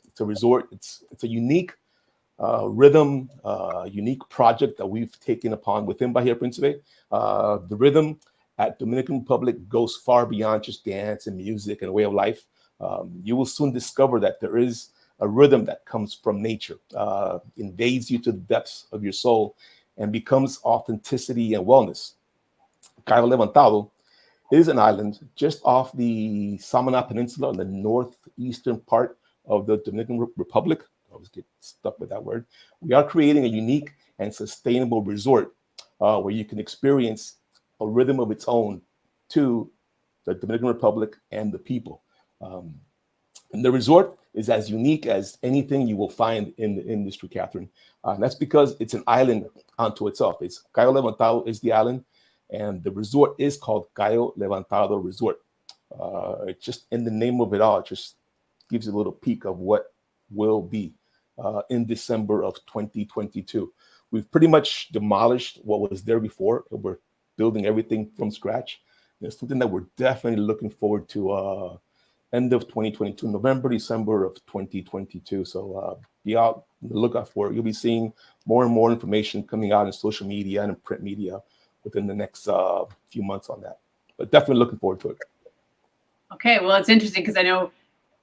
It's a resort. It's a unique rhythm, unique project that we've taken upon within Bahia Principe. The rhythm at Dominican Republic goes far beyond just dance and music and a way of life. You will soon discover that there is a rhythm that comes from nature, invades you to the depths of your soul, and becomes authenticity and wellness. Cayo Levantado is an island just off the Samana Peninsula in the northeastern part of the Dominican Republic. I always get stuck with that word. We are creating a unique and sustainable resort where you can experience a rhythm of its own to the Dominican Republic and the people. And the resort is as unique as anything you will find in the industry, Catherine. And that's because it's an island unto itself. Cayo Levantado is the island, and the resort is called Cayo Levantado Resort. It's just in the name of it all, it just gives you a little peek of what will be in December of 2022. We've pretty much demolished what was there before. We're building everything from scratch. And it's something that we're definitely looking forward to end of 2022, November, December of 2022. So be out, look out for it. You'll be seeing more and more information coming out in social media and in print media within the next few months on that. But definitely looking forward to it. Okay, well, it's interesting because I know,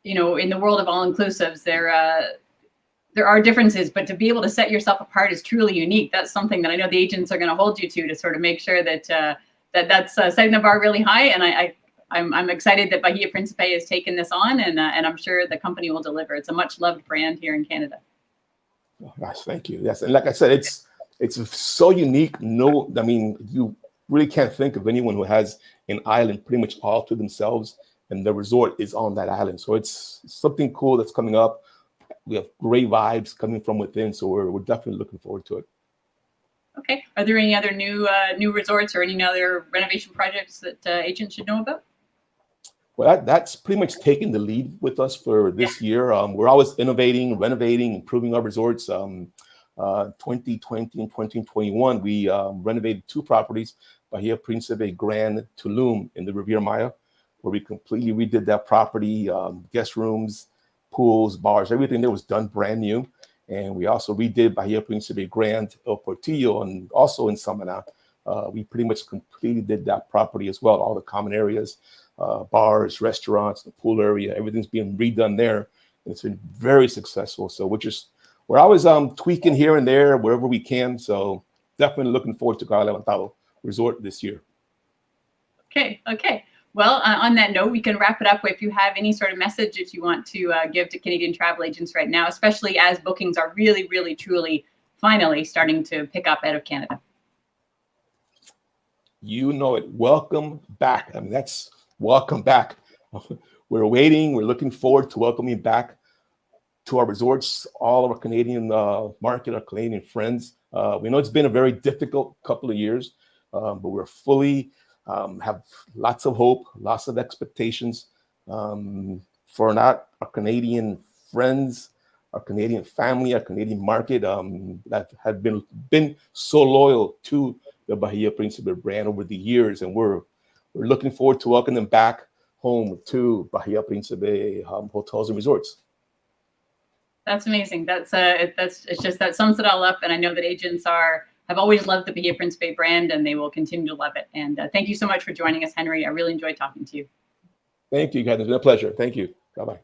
in the world of all-inclusives, there are differences, but to be able to set yourself apart is truly unique. That's something that I know the agents are going to hold you to sort of make sure that that's setting the bar really high. And I'm excited that Bahia Principe has taken this on, and I'm sure the company will deliver. It's a much loved brand here in Canada. Oh, gosh, thank you. Yes, and like I said, it's so unique. You really can't think of anyone who has an island pretty much all to themselves, and the resort is on that island. So it's something cool that's coming up. We have great vibes coming from within, so we're definitely looking forward to it. Okay. Are there any other new resorts or any other renovation projects that agents should know about? Well, that's pretty much taking the lead with us for this year. We're always innovating, renovating, improving our resorts. 2020 and 2021, we renovated 2 properties, Bahia Principe Grand Tulum in the Riviera Maya, where we completely redid that property, guest rooms, pools, bars, everything there was done brand new. And we also redid Bahia Principe Grand El Portillo, and also in Samana. We pretty much completely did that property as well, all the common areas, bars, restaurants, the pool area, everything's being redone there. And it's been very successful. So we're always tweaking here and there wherever we can. So definitely looking forward to Cayo Levantado Resort this year. Okay. Well, on that note, we can wrap it up. If you have any sort of message that you want to give to Canadian travel agents right now, especially as bookings are really, really, truly, finally starting to pick up out of Canada. You know it. Welcome back. That's welcome back. We're waiting. We're looking forward to welcoming back to our resorts, all of our Canadian market, our Canadian friends. We know it's been a very difficult couple of years, but we're fully have lots of hope, lots of expectations for our Canadian friends, our Canadian family, our Canadian market that have been so loyal to the Bahia Principe brand over the years, and we're looking forward to welcoming them back home to Bahia Principe hotels and resorts. That's amazing. It's just that sums it all up, and I know that agents have always loved the Bahia Principe brand, and they will continue to love it. And thank you so much for joining us, Henry. I really enjoyed talking to you. Thank you, guys. It's been a pleasure. Thank you. Bye-bye.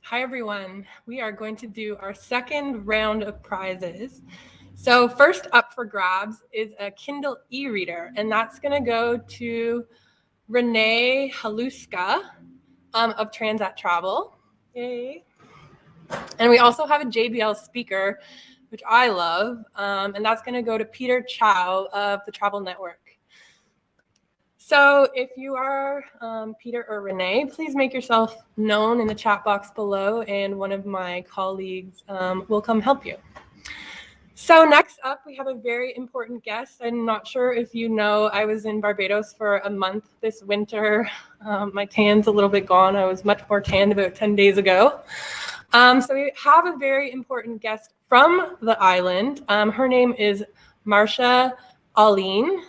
Hi, everyone. We are going to do our second round of prizes. So first up for grabs is a Kindle e-reader, and that's going to go to Renee Haluska of Transat Travel. Yay. And we also have a JBL speaker, which I love, and that's going to go to Peter Chow of the Travel Network. So if you are Peter or Renee, please make yourself known in the chat box below, and one of my colleagues will come help you. So next up, we have a very important guest. I'm not sure if you know, I was in Barbados for a month this winter. My tan's a little bit gone. I was much more tanned about 10 days ago. So we have a very important guest from the island. Her name is Marcia Aline,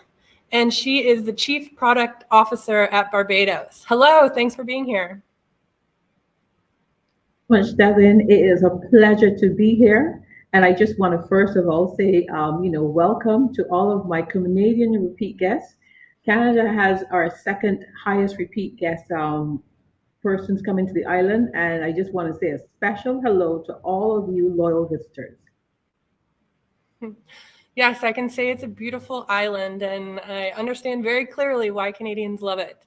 and she is the Chief Product Officer at Barbados. Hello, thanks for being here. Much, Devin. It is a pleasure to be here. And I just want to first of all say, welcome to all of my Canadian repeat guests. Canada has our second highest repeat guest persons coming to the island. And I just want to say a special hello to all of you loyal visitors. Yes, I can say it's a beautiful island, and I understand very clearly why Canadians love it.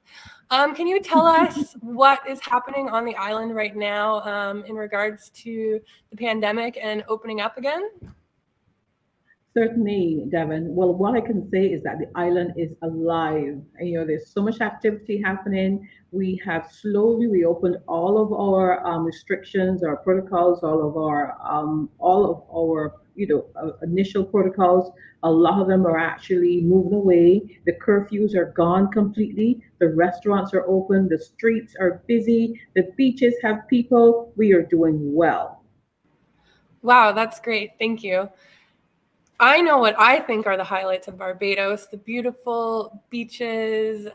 Can you tell us what is happening on the island right now in regards to the pandemic and opening up again? Certainly, Devin. Well, what I can say is that the island is alive. And, there's so much activity happening. We have slowly reopened all of our restrictions, our protocols, all of our initial protocols. A lot of them are actually moving away. The curfews are gone completely. The restaurants are open. The streets are busy. The beaches have people. We are doing well. Wow, that's great. Thank you. I know what I think are the highlights of Barbados, the beautiful beaches,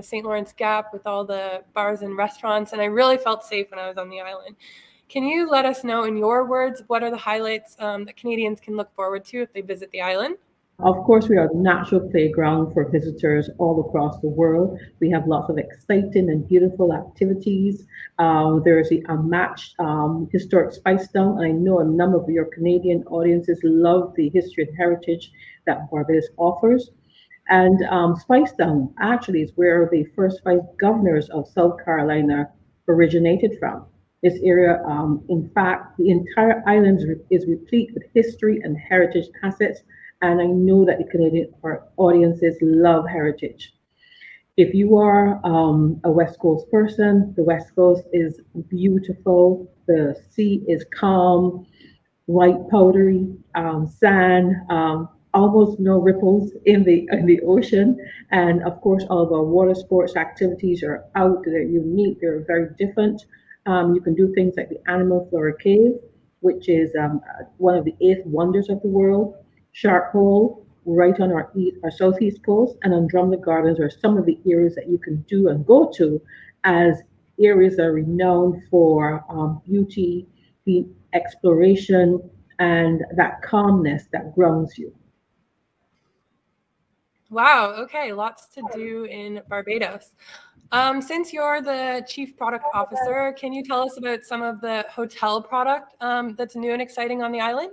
St. Lawrence Gap with all the bars and restaurants, and I really felt safe when I was on the island. Can you let us know in your words, what are the highlights that Canadians can look forward to if they visit the island? Of course, we are a natural playground for visitors all across the world. We have lots of exciting and beautiful activities. There is a matched historic Spice Town. I know a number of your Canadian audiences love the history and heritage that Barbados offers. And Spice Town actually is where the first 5 governors of South Carolina originated from. This area, in fact, the entire island is replete with history and heritage assets. And I know that the Canadian audiences love heritage. If you are a West Coast person, the West Coast is beautiful. The sea is calm, white powdery sand, almost no ripples in the ocean. And of course, all of our water sports activities are out. They're unique. They're very different. You can do things like the Animal Flora Cave, which is one of the 8 wonders of the world. Shark Hole, right on our southeast coast, and Andromeda Gardens are some of the areas that you can do and go to, as areas are renowned for beauty, the exploration, and that calmness that grounds you. Wow, okay, lots to do in Barbados. Since you're the Chief Product Officer, can you tell us about some of the hotel product that's new and exciting on the island?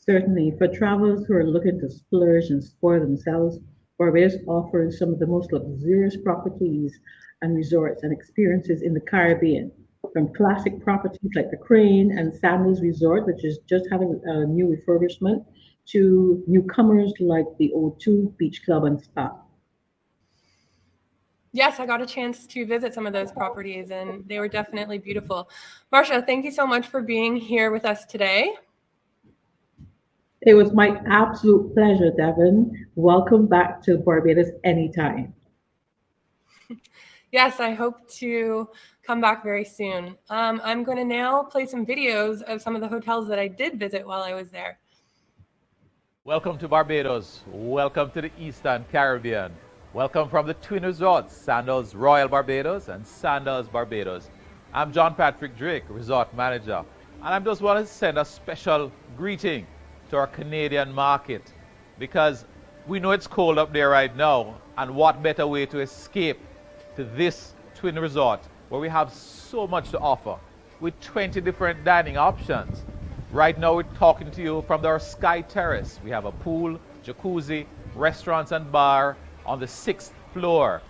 Certainly, for travelers who are looking to splurge and spoil themselves, Barbados offers some of the most luxurious properties and resorts and experiences in the Caribbean. From classic properties like the Crane and Sandals Resort, which is just having a new refurbishment, to newcomers like the O2 Beach Club and Spa. Yes, I got a chance to visit some of those properties, and they were definitely beautiful. Marcia, thank you so much for being here with us today. It was my absolute pleasure, Devin. Welcome back to Barbados anytime. Yes, I hope to come back very soon. I'm going to now play some videos of some of the hotels that I did visit while I was there. Welcome to Barbados. Welcome to the Eastern Caribbean. Welcome from the twin resorts, Sandals Royal Barbados and Sandals Barbados. I'm John Patrick Drake, Resort Manager, and I just want to send a special greeting to our Canadian market, because we know it's cold up there right now, and what better way to escape to this twin resort where we have so much to offer with 20 different dining options. Right now we're talking to you from our Sky Terrace. We have a pool, jacuzzi, restaurants and bar on the 6th floor.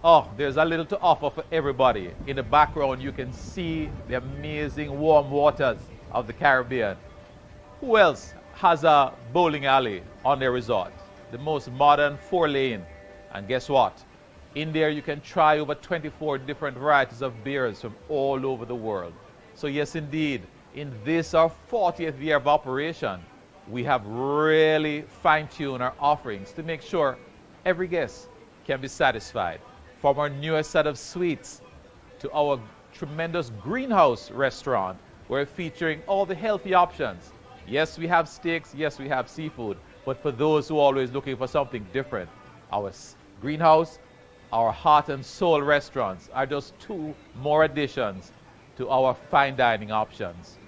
Oh, there's a little to offer for everybody. In the background you can see the amazing warm waters of the Caribbean. Who else has a bowling alley on their resort? The most modern 4-lane. And guess what? In there you can try over 24 different varieties of beers from all over the world. So yes indeed, in this our 40th year of operation, we have really fine-tuned our offerings to make sure every guest can be satisfied. From our newest set of suites to our tremendous greenhouse restaurant, we're featuring all the healthy options. Yes, we have steaks, yes, we have seafood, but for those who are always looking for something different, our greenhouse, our heart and soul restaurants are just 2 more additions to our fine dining options.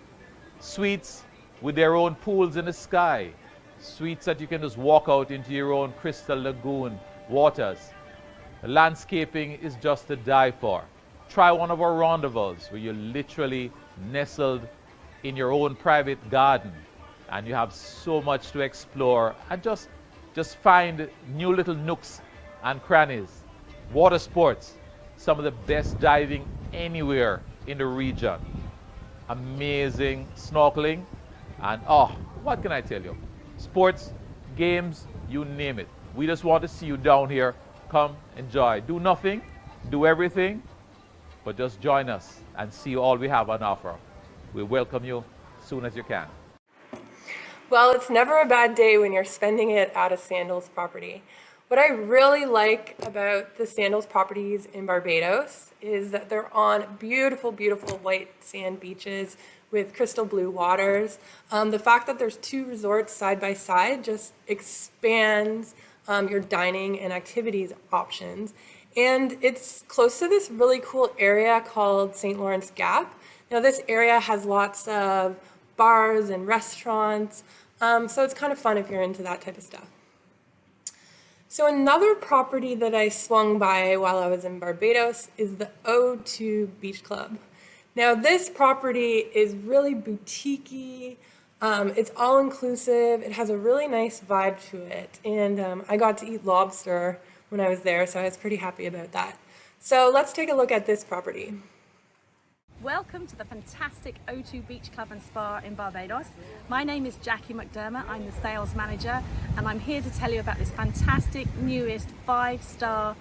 Suites with their own pools in the sky, suites that you can just walk out into your own crystal lagoon waters. The landscaping is just to die for. Try one of our rendezvous where you're literally nestled in your own private garden and you have so much to explore and just find new little nooks and crannies. Water sports, some of the best diving anywhere in the region. Amazing snorkeling and what can I tell you? Sports, games, you name it. We just want to see you down here. Come, enjoy. Do nothing, do everything, but just join us and see all we have on offer. We welcome you as soon as you can. Well, it's never a bad day when you're spending it at a Sandals property. What I really like about the Sandals properties in Barbados is that they're on beautiful, beautiful white sand beaches with crystal blue waters. The fact that there's 2 resorts side by side just expands your dining and activities options. And it's close to this really cool area called St. Lawrence Gap. Now this area has lots of bars and restaurants, so it's kind of fun if you're into that type of stuff. So another property that I swung by while I was in Barbados is the O2 Beach Club. Now this property is really boutique-y. It's all-inclusive. It has a really nice vibe to it. And I got to eat lobster when I was there, so I was pretty happy about that. So let's take a look at this property. Welcome to the fantastic O2 Beach Club and Spa in Barbados. My name is Jackie McDermott. I'm the sales manager, and I'm here to tell you about this fantastic, newest 5-star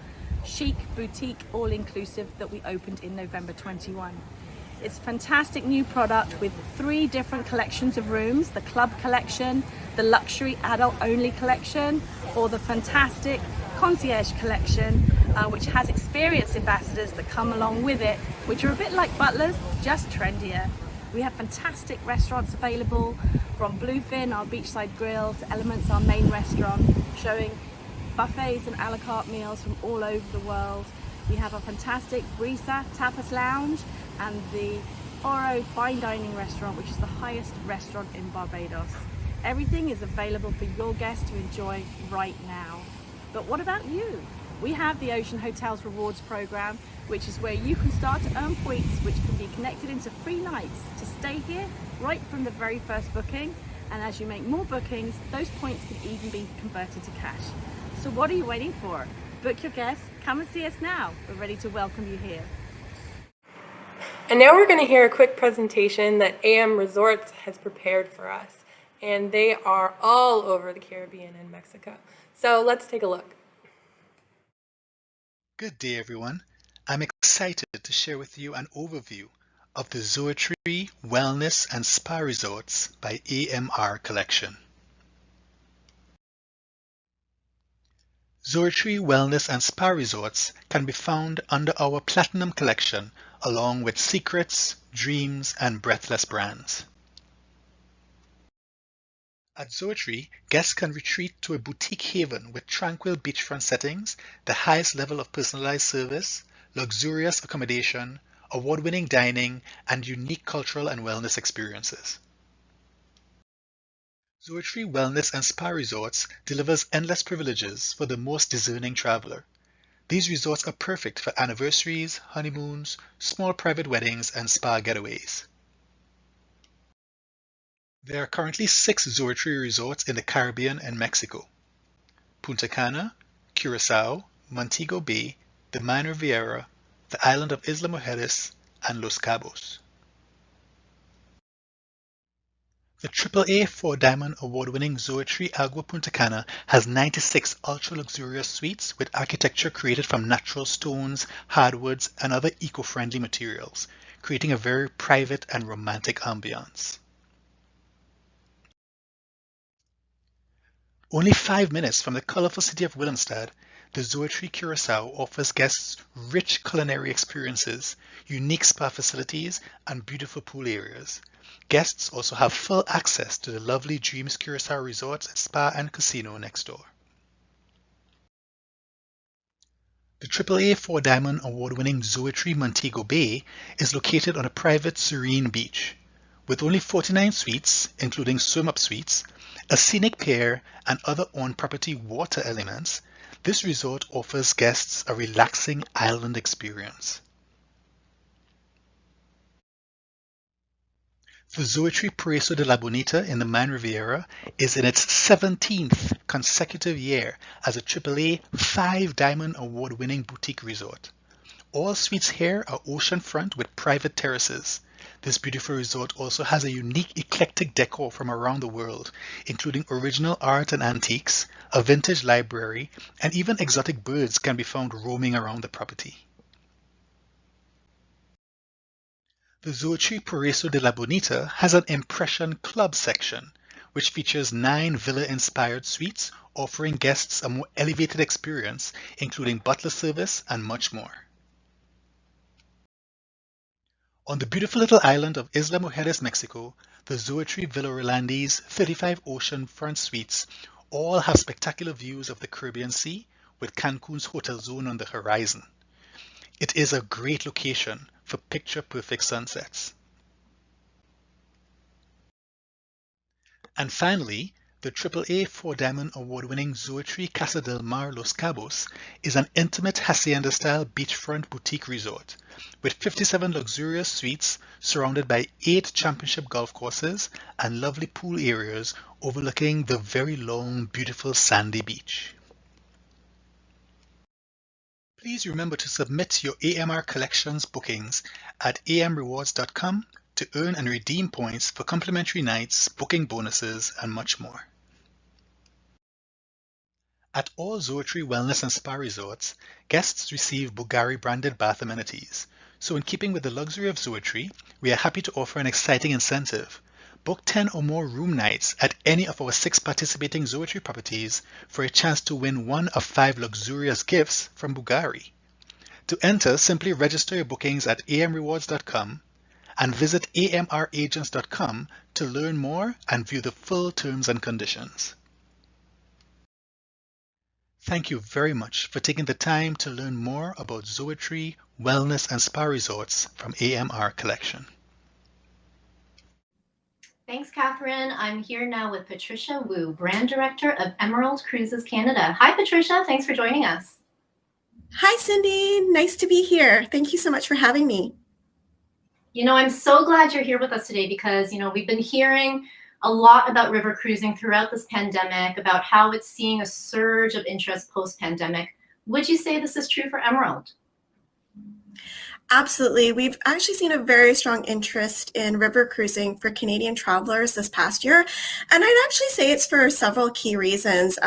chic boutique all-inclusive that we opened in November 21. It's a fantastic new product with 3 different collections of rooms: the club collection, the luxury adult only collection, or the fantastic concierge collection, which has experienced ambassadors that come along with it, which are a bit like butlers, just trendier. We have fantastic restaurants available, from Bluefin, our beachside grill, to Elements, our main restaurant, showing buffets and a la carte meals from all over the world. We have a fantastic Brisa tapas lounge and the Oro fine dining restaurant, which is the highest restaurant in Barbados. Everything is available for your guests to enjoy right now. But what about you? We have the Ocean Hotels Rewards program, which is where you can start to earn points which can be connected into free nights to stay here right from the very first booking. And as you make more bookings, those points can even be converted to cash. So what are you waiting for? Book your guests, come and see us now. We're ready to welcome you here. And now we're going to hear a quick presentation that AM Resorts has prepared for us. And they are all over the Caribbean and Mexico. So let's take a look. Good day, everyone. I'm excited to share with you an overview of the Zoetree Wellness and Spa Resorts by AMR Collection. Zoetree Wellness and Spa Resorts can be found under our Platinum Collection, along with Secrets, Dreams, and Breathless brands. At Zoetree, guests can retreat to a boutique haven with tranquil beachfront settings, the highest level of personalized service, luxurious accommodation, award-winning dining, and unique cultural and wellness experiences. Zoetree Wellness and Spa Resorts delivers endless privileges for the most discerning traveler. These resorts are perfect for anniversaries, honeymoons, small private weddings, and spa getaways. There are currently 6 Zoetry resorts in the Caribbean and Mexico: Punta Cana, Curacao, Montego Bay, the Main Riviera, the island of Isla Mujeres, and Los Cabos. The AAA 4-Diamond Award-winning Zoetry Agua Punta Cana has 96 ultra-luxurious suites with architecture created from natural stones, hardwoods, and other eco-friendly materials, creating a very private and romantic ambiance. Only 5 minutes from the colorful city of Willemstad, the Zoetry Curacao offers guests rich culinary experiences, unique spa facilities, and beautiful pool areas. Guests also have full access to the lovely Dreams Curacao Resorts Spa and Casino next door. The AAA 4-Diamond Award-winning Zoetry Montego Bay is located on a private serene beach. With only 49 suites, including swim-up suites, a scenic pier, and other on-property water elements, this resort offers guests a relaxing island experience. The Zoetry Paraiso de la Bonita in the Main Riviera is in its 17th consecutive year as a AAA 5-Diamond Award-winning boutique resort. All suites here are oceanfront with private terraces. This beautiful resort also has a unique eclectic decor from around the world, including original art and antiques, a vintage library, and even exotic birds can be found roaming around the property. The Zoetry Paraiso de la Bonita has an Impression Club section, which features 9 villa-inspired suites offering guests a more elevated experience, including butler service and much more. On the beautiful little island of Isla Mujeres, Mexico, the Zoetry Villa Rolandi's 35 oceanfront suites all have spectacular views of the Caribbean Sea, with Cancun's Hotel Zone on the horizon. It is a great location for picture-perfect sunsets. And finally, the AAA 4-Diamond Award-winning Zoetry Casa del Mar Los Cabos is an intimate hacienda-style beachfront boutique resort with 57 luxurious suites surrounded by 8 championship golf courses and lovely pool areas overlooking the very long, beautiful sandy beach. Please remember to submit your AMR Collections bookings at amrewards.com to earn and redeem points for complimentary nights, booking bonuses, and much more. At all Zoetry Wellness and Spa resorts, guests receive Bulgari-branded bath amenities. So in keeping with the luxury of Zoetry, we are happy to offer an exciting incentive. Book 10 or more room nights at any of our 6 participating Zoetry properties for a chance to win one of 5 luxurious gifts from Bulgari. To enter, simply register your bookings at amrewards.com and visit amragents.com to learn more and view the full terms and conditions. Thank you very much for taking the time to learn more about Zoetry, Wellness and Spa Resorts from AMR Collection. Thanks, Catherine. I'm here now with Patricia Wu, Brand Director of Emerald Cruises Canada. Hi, Patricia. Thanks for joining us. Hi, Cindy. Nice to be here. Thank you so much for having me. You know, I'm so glad you're here with us today because, we've been hearing a lot about river cruising throughout this pandemic, about how it's seeing a surge of interest post-pandemic. Would you say this is true for Emerald? Absolutely. We've actually seen a very strong interest in river cruising for Canadian travelers this past year. And I'd actually say it's for several key reasons.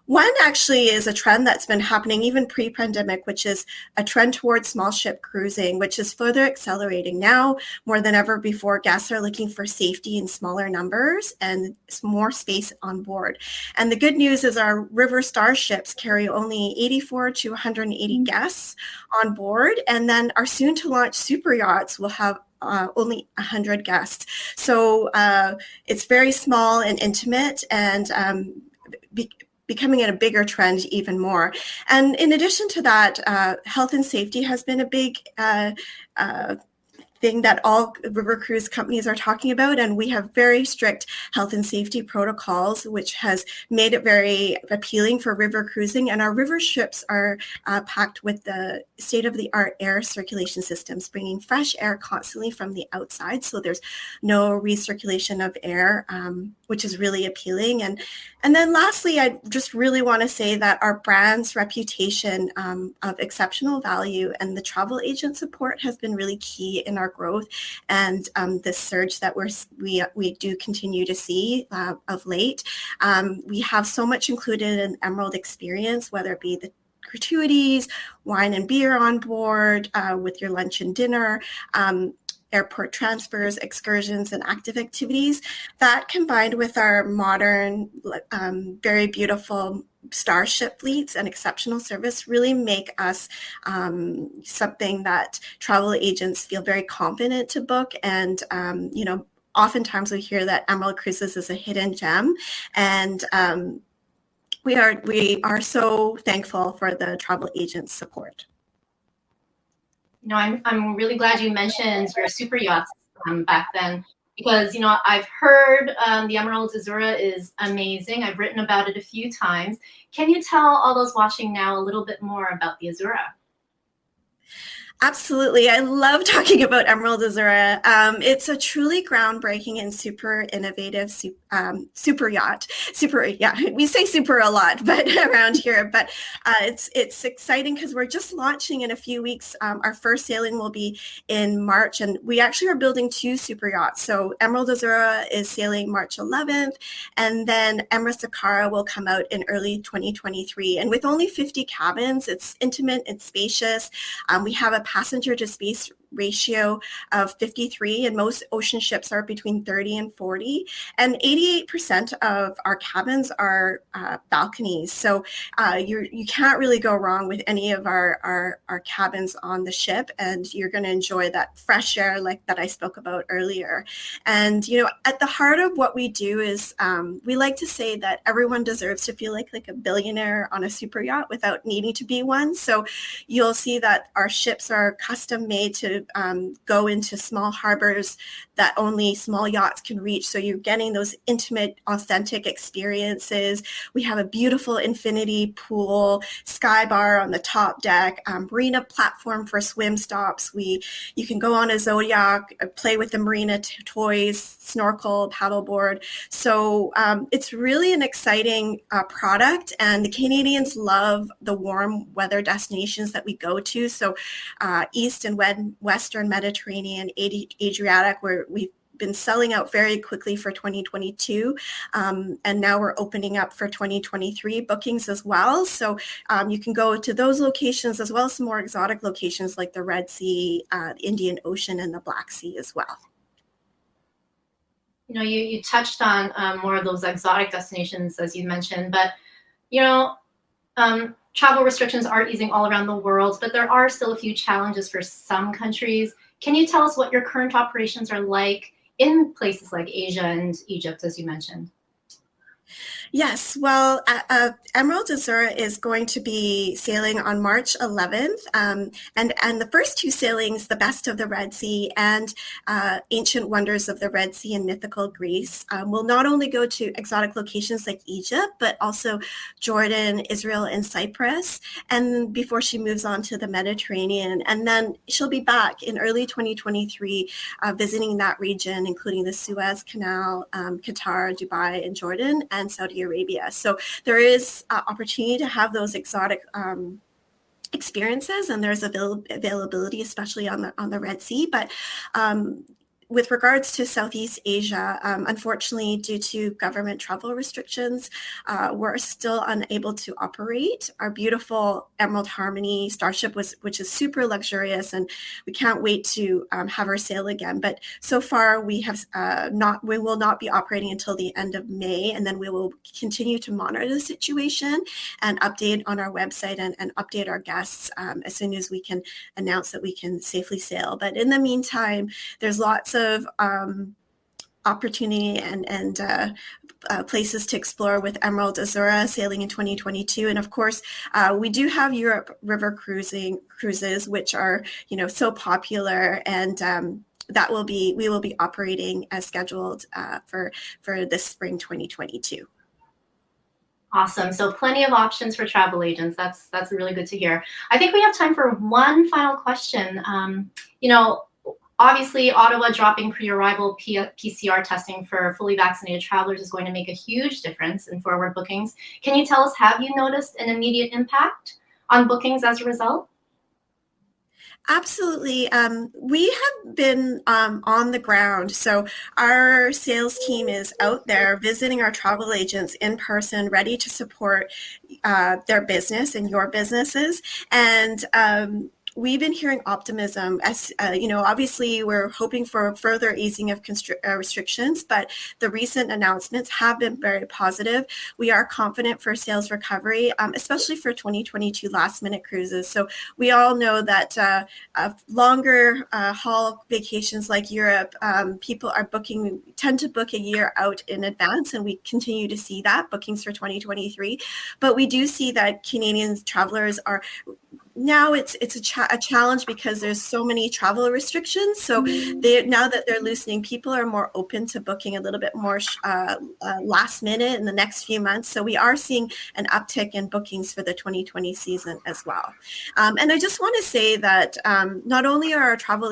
One actually is a trend that's been happening even pre-pandemic, which is a trend towards small ship cruising, which is further accelerating now more than ever before. Guests are looking for safety in smaller numbers and more space on board. And the good news is our river starships carry only 84 to 180 guests on board. And then our soon to launch super yachts will have only 100 guests. So it's very small and intimate and becoming a bigger trend even more. And in addition to that, health and safety has been a big thing that all river cruise companies are talking about, and we have very strict health and safety protocols, which has made it very appealing for river cruising. And our river ships are packed with the state-of-the-art air circulation systems, bringing fresh air constantly from the outside, so there's no recirculation of air, which is really appealing. And then lastly, I just really want to say that our brand's reputation of exceptional value and the travel agent support has been really key in our growth, and this surge that we do continue to see of late. We have so much included in Emerald experience, whether it be the gratuities, wine and beer on board with your lunch and dinner, airport transfers, excursions, and active activities. That combined with our modern, very beautiful starship fleets and exceptional service really make us something that travel agents feel very confident to book. And oftentimes we hear that Emerald Cruises is a hidden gem, and we are so thankful for the travel agents' support. I'm really glad you mentioned your super yachts back then, because I've heard the Emerald Azura is amazing. I've written about it a few times. Can you tell all those watching now a little bit more about the Azura? Absolutely. I love talking about Emerald Azura. It's a truly groundbreaking and super innovative super yacht. We say super a lot, but around here. But it's exciting because we're just launching in a few weeks. Our first sailing will be in March, and we actually are building 2 super yachts. So Emerald Azura is sailing March 11th, and then Emerald Sakara will come out in early 2023. And with only 50 cabins, it's intimate and spacious. We have a passenger to space ratio of 53, and most ocean ships are between 30 and 40, and 88% of our cabins are balconies. So you can't really go wrong with any of our cabins on the ship, and you're going to enjoy that fresh air like that I spoke about earlier. And at the heart of what we do is we like to say that everyone deserves to feel like a billionaire on a super yacht without needing to be one. So you'll see that our ships are custom made to go into small harbors that only small yachts can reach. So you're getting those intimate, authentic experiences. We have a beautiful infinity pool, sky bar on the top deck, marina platform for swim stops. You can go on a Zodiac, play with the marina toys, snorkel, paddleboard. So it's really an exciting product, and the Canadians love the warm weather destinations that we go to. So East and Western Mediterranean, Adriatic, where we've been selling out very quickly for 2022, and now we're opening up for 2023 bookings as well. So you can go to those locations as well as some more exotic locations like the Red Sea, the Indian Ocean, and the Black Sea as well. You touched on more of those exotic destinations, as you mentioned, but travel restrictions are easing all around the world, but there are still a few challenges for some countries. Can you tell us what your current operations are like in places like Asia and Egypt, as you mentioned? Yes, well, Emerald Azura is going to be sailing on March 11th, and the first 2 sailings, The Best of the Red Sea and Ancient Wonders of the Red Sea in Mythical Greece, will not only go to exotic locations like Egypt, but also Jordan, Israel, and Cyprus, and before she moves on to the Mediterranean. And then she'll be back in early 2023 visiting that region, including the Suez Canal, Qatar, Dubai, and Jordan, and Saudi Arabia. So there is opportunity to have those exotic experiences, and there's availability, especially on the Red Sea. But with regards to Southeast Asia, unfortunately, due to government travel restrictions, we're still unable to operate. Our beautiful Emerald Harmony Starship, which is super luxurious, and we can't wait to have her sail again. But so far, we will not be operating until the end of May, and then we will continue to monitor the situation and update on our website and update our guests as soon as we can announce that we can safely sail. But in the meantime, there's lots of opportunity and places to explore with Emerald Azura sailing in 2022. And of course, we do have Europe river cruises, which are so popular, and we will be operating as scheduled for this spring 2022. Awesome. So plenty of options for travel agents. That's really good to hear. I think we have time for one final question. Obviously, Ottawa dropping pre-arrival PCR testing for fully vaccinated travelers is going to make a huge difference in forward bookings. Can you tell us, have you noticed an immediate impact on bookings as a result? Absolutely. We have been on the ground. So our sales team is out there visiting our travel agents in person, ready to support their business and your businesses. And we've been hearing optimism. As obviously we're hoping for further easing of restrictions, but the recent announcements have been very positive. We are confident for sales recovery, especially for 2022 last minute cruises. So we all know that longer haul vacations like Europe, people tend to book a year out in advance, and we continue to see that bookings for 2023. But we do see that Canadian travelers are now it's a challenge because there's so many travel restrictions. So now that they're loosening, people are more open to booking a little bit more last minute in the next few months. So we are seeing an uptick in bookings for the 2020 season as well. And I just want to say that not only are our travel,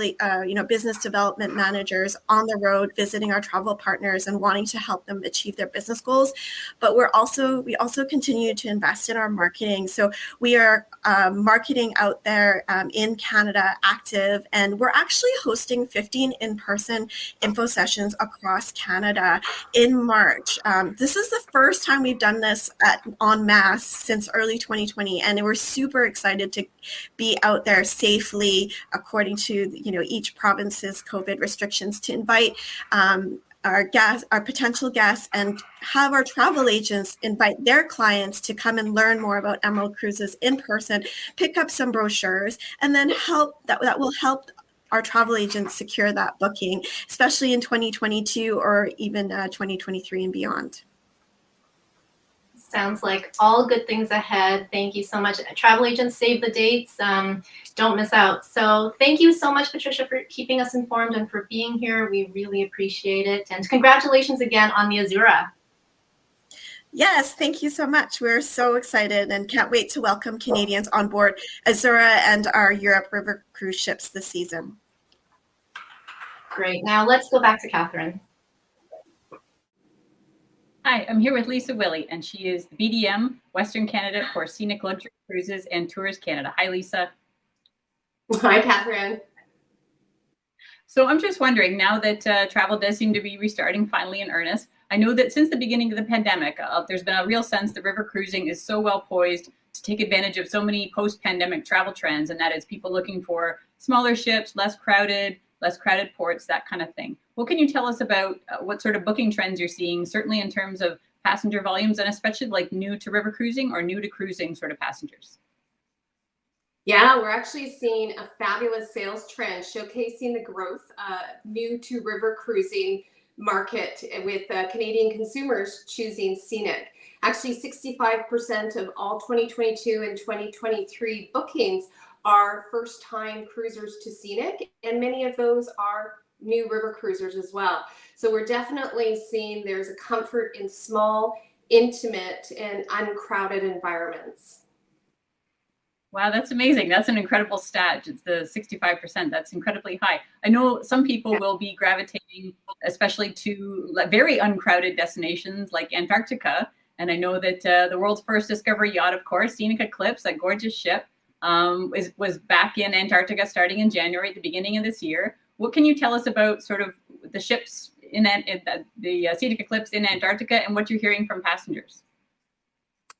business development managers on the road visiting our travel partners and wanting to help them achieve their business goals, but we also continue to invest in our marketing. So we are marketing out there in Canada active, and we're actually hosting 15 in-person info sessions across Canada in March. This is the first time we've done this en masse since early 2020, and we're super excited to be out there safely according to each province's COVID restrictions, to invite our potential guests and have our travel agents invite their clients to come and learn more about Emerald Cruises in person, pick up some brochures, and then that will help our travel agents secure that booking, especially in 2022 or even 2023 and beyond. Sounds like all good things ahead. Thank you so much. Travel agents, save the dates. Don't miss out. So thank you so much, Patricia, for keeping us informed and for being here. We really appreciate it. And congratulations again on the Azura. Yes, thank you so much. We're so excited and can't wait to welcome Canadians on board Azura and our Europe River cruise ships this season. Great. Now let's go back to Catherine. Hi, I'm here with Lisa Willey, and she is the BDM Western Canada for Scenic Luxury Cruises and Tours Canada. Hi, Lisa. Hi, Catherine. So I'm just wondering, now that travel does seem to be restarting finally in earnest, I know that since the beginning of the pandemic, there's been a real sense that river cruising is so well poised to take advantage of so many post-pandemic travel trends, and that is people looking for smaller ships, less crowded ports, that kind of thing. What can you tell us about what sort of booking trends you're seeing, certainly in terms of passenger volumes, and especially like new to river cruising or new to cruising sort of passengers? Yeah, we're actually seeing a fabulous sales trend showcasing the growth new to river cruising market with Canadian consumers choosing Scenic. Actually, 65% of all 2022 and 2023 bookings are first-time cruisers to Scenic, and many of those are new river cruisers as well. So we're definitely seeing there's a comfort in small, intimate, and uncrowded environments. Wow, that's amazing. That's an incredible stat. It's the 65%. That's incredibly high. I know some people will be gravitating, especially to very uncrowded destinations like Antarctica. And I know that the world's first Discovery yacht, of course, Scenic Eclipse, that gorgeous ship, was back in Antarctica starting in January at the beginning of this year. What can you tell us about sort of the ships in the Scenic Eclipse in Antarctica and what you're hearing from passengers?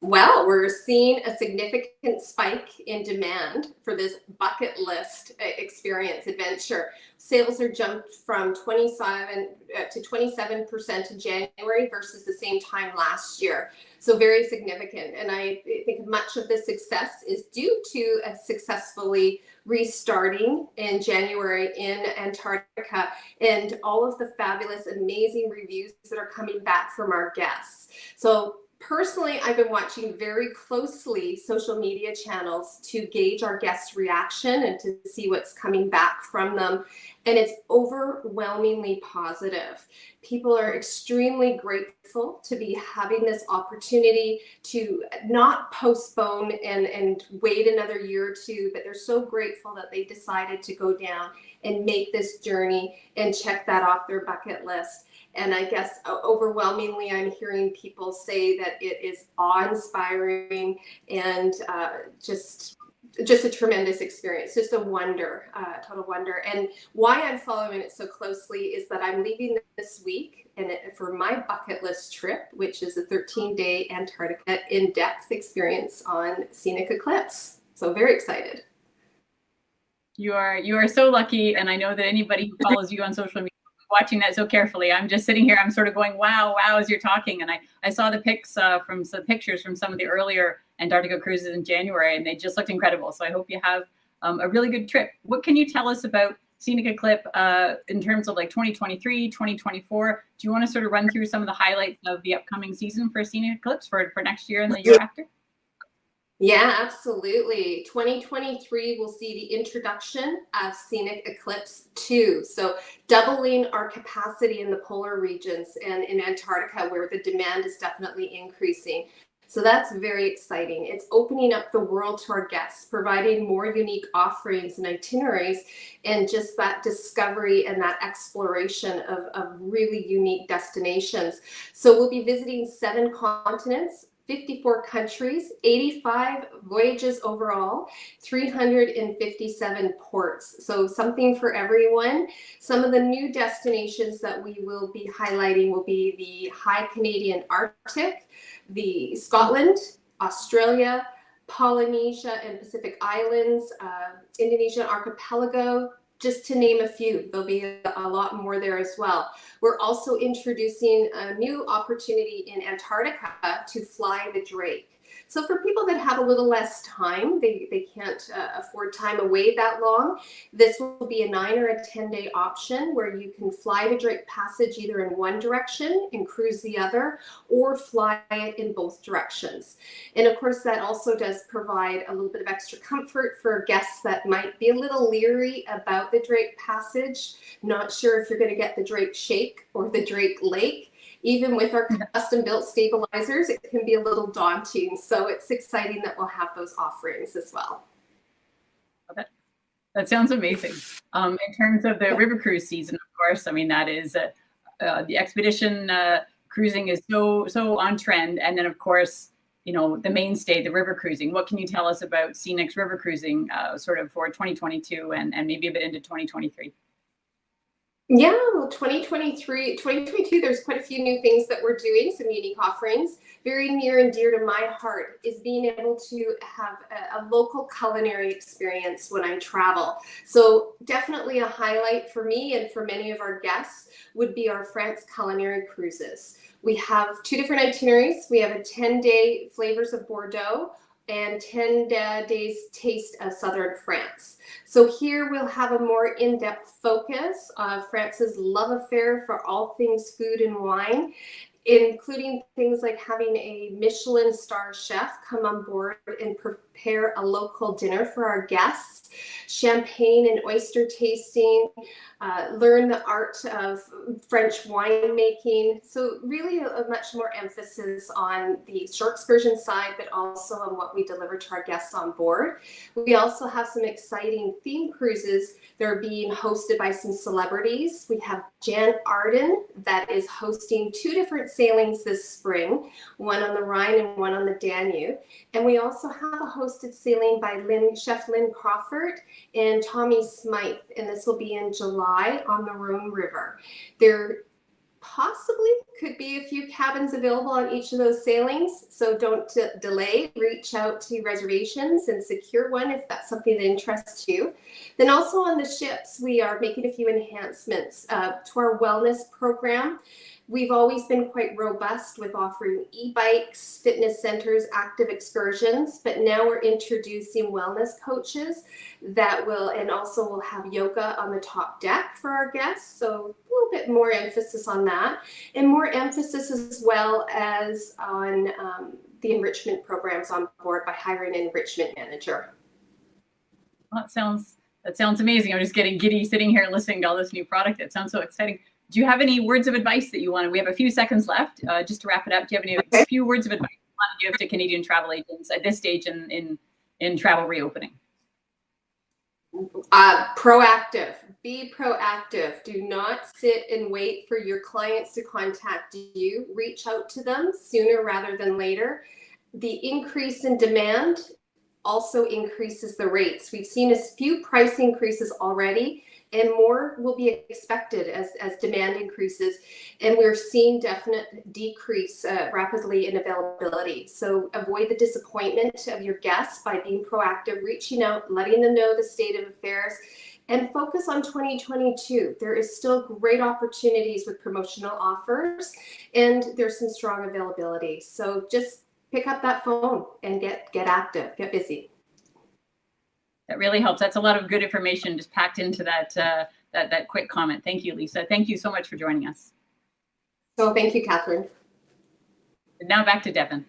Well, we're seeing a significant spike in demand for this bucket list experience adventure. Sales are jumped from 27% in January versus the same time last year. So very significant. And I think much of the success is due to a successfully restarting in January in Antarctica and all of the fabulous, amazing reviews that are coming back from our guests. So Personally, I've been watching very closely social media channels to gauge our guests' reaction and to see what's coming back from them. And it's overwhelmingly positive. People are extremely grateful to be having this opportunity to not postpone and wait another year or two, but they're so grateful that they decided to go down and make this journey and check that off their bucket list. And I guess overwhelmingly, I'm hearing people say that it is awe-inspiring and just a tremendous experience, just a wonder, total wonder. And why I'm following it so closely is that I'm leaving this week for my bucket list trip, which is a 13-day Antarctica in-depth experience on scenic eclipse. So very excited. You are so lucky, and I know that anybody who follows you on social media watching that so carefully. I'm just sitting here, I'm sort of going, wow, as you're talking. And I saw the pics from some pictures from some of the earlier Antarctica cruises in January, and they just looked incredible. So I hope you have a really good trip. What can you tell us about Scenic Eclipse in terms of like 2023, 2024? Do you want to sort of run through some of the highlights of the upcoming season for Scenic Eclipse for next year and the year after? Yeah, absolutely. 2023 will see the introduction of Scenic Eclipse 2. So doubling our capacity in the polar regions and in Antarctica, where the demand is definitely increasing. So that's very exciting. It's opening up the world to our guests, providing more unique offerings and itineraries, and just that discovery and that exploration of really unique destinations. So we'll be visiting 7 continents, 54 countries, 85 voyages overall, 357 ports. So something for everyone. Some of the new destinations that we will be highlighting will be the high Canadian Arctic, the Scotland, Australia, Polynesia and Pacific Islands, Indonesian archipelago, just to name a few. There'll be a lot more there as well. We're also introducing a new opportunity in Antarctica to fly the Drake. So for people that have a little less time, they can't afford time away that long, this will be a 9 or a 10-day option where you can fly the Drake Passage either in one direction and cruise the other, or fly it in both directions. And of course, that also does provide a little bit of extra comfort for guests that might be a little leery about the Drake Passage, not sure if you're going to get the Drake Shake or the Drake Lake. Even with our custom-built stabilizers, it can be a little daunting. So it's exciting that we'll have those offerings as well. That sounds amazing. In terms of the river cruise season, of course, I mean, that is the expedition cruising is so on trend. And then, of course, you know, the mainstay, the river cruising. What can you tell us about Scenic's river cruising sort of for 2022 and maybe a bit into 2023? Yeah, well, 2022, there's quite a few new things that we're doing, some unique offerings. Very near and dear to my heart is being able to have a local culinary experience when I travel. So definitely a highlight for me and for many of our guests would be our France culinary cruises. We have 2 different itineraries. We have a 10-day Flavors of Bordeaux and 10 days taste of southern France. So here we'll have a more in-depth focus of France's love affair for all things food and wine, including things like having a Michelin star chef come on board and prepare a local dinner for our guests, champagne and oyster tasting, learn the art of French winemaking. So really a much more emphasis on the shore excursion side, but also on what we deliver to our guests on board. We also have some exciting theme cruises that are being hosted by some celebrities. We have Jan Arden that is hosting 2 different sailings this spring, one on the Rhine and one on the Danube. And we also have a hosted sailing by Chef Lynn Crawford and Tommy Smythe, and this will be in July on the Rhone River. There possibly could be a few cabins available on each of those sailings, so don't delay. Reach out to reservations and secure one if that's something that interests you. Then also on the ships, we are making a few enhancements to our wellness program. We've always been quite robust with offering e-bikes, fitness centers, active excursions, but now we're introducing wellness coaches that will, and also we'll have yoga on the top deck for our guests. So a little bit more emphasis on that, and more emphasis as well as on the enrichment programs on board by hiring an enrichment manager. Well, that sounds amazing. I'm just getting giddy sitting here listening to all this new product. It sounds so exciting. Do you have any words of advice that you want to? We have a few seconds left, just to wrap it up. Do you have any few words of advice you want to give to Canadian travel agents at this stage in travel reopening? Proactive. Be proactive. Do not sit and wait for your clients to contact you. Reach out to them sooner rather than later. The increase in demand also increases the rates. We've seen a few price increases already, and more will be expected as demand increases. And we're seeing definite decrease rapidly in availability. So avoid the disappointment of your guests by being proactive, reaching out, letting them know the state of affairs, and focus on 2022. There is still great opportunities with promotional offers, and there's some strong availability. So just pick up that phone and get active, get busy. That really helps. That's a lot of good information just packed into that quick comment. Thank you, Lisa. Thank you so much for joining us. So thank you, Catherine. And now back to Devin.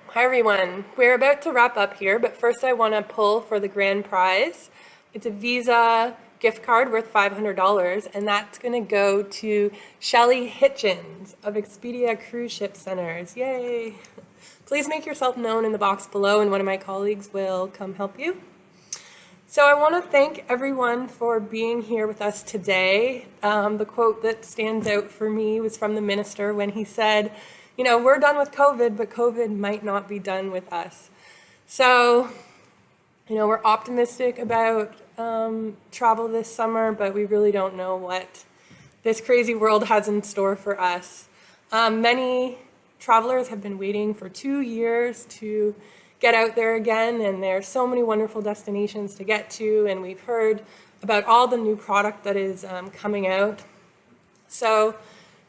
Hi, everyone. We're about to wrap up here, but first I want to pull for the grand prize. It's a Visa gift card worth $500, and that's going to go to Shelly Hitchens of Expedia Cruise Ship Centers. Yay! Please make yourself known in the box below, and one of my colleagues will come help you. So I want to thank everyone for being here with us today. The quote that stands out for me was from the minister when he said, you know, we're done with COVID, but COVID might not be done with us. So, you know, we're optimistic about travel this summer, but we really don't know what this crazy world has in store for us. Many travelers have been waiting for 2 years to get out there again, and there are so many wonderful destinations to get to, and we've heard about all the new product that is coming out. So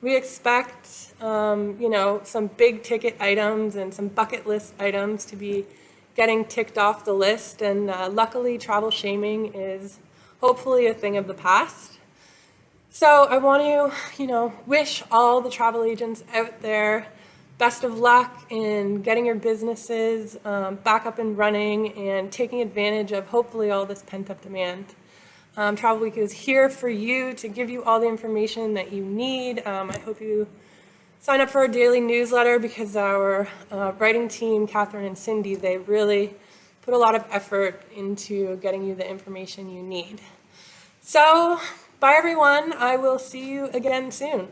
we expect, you know, some big ticket items and some bucket list items to be getting ticked off the list, and luckily travel shaming is hopefully a thing of the past. So I want to, you know, wish all the travel agents out there best of luck in getting your businesses back up and running and taking advantage of hopefully all this pent-up demand. Travel Week is here for you to give you all the information that you need. I hope you sign up for our daily newsletter, because our writing team, Catherine and Cindy, they really put a lot of effort into getting you the information you need. So, bye everyone. I will see you again soon.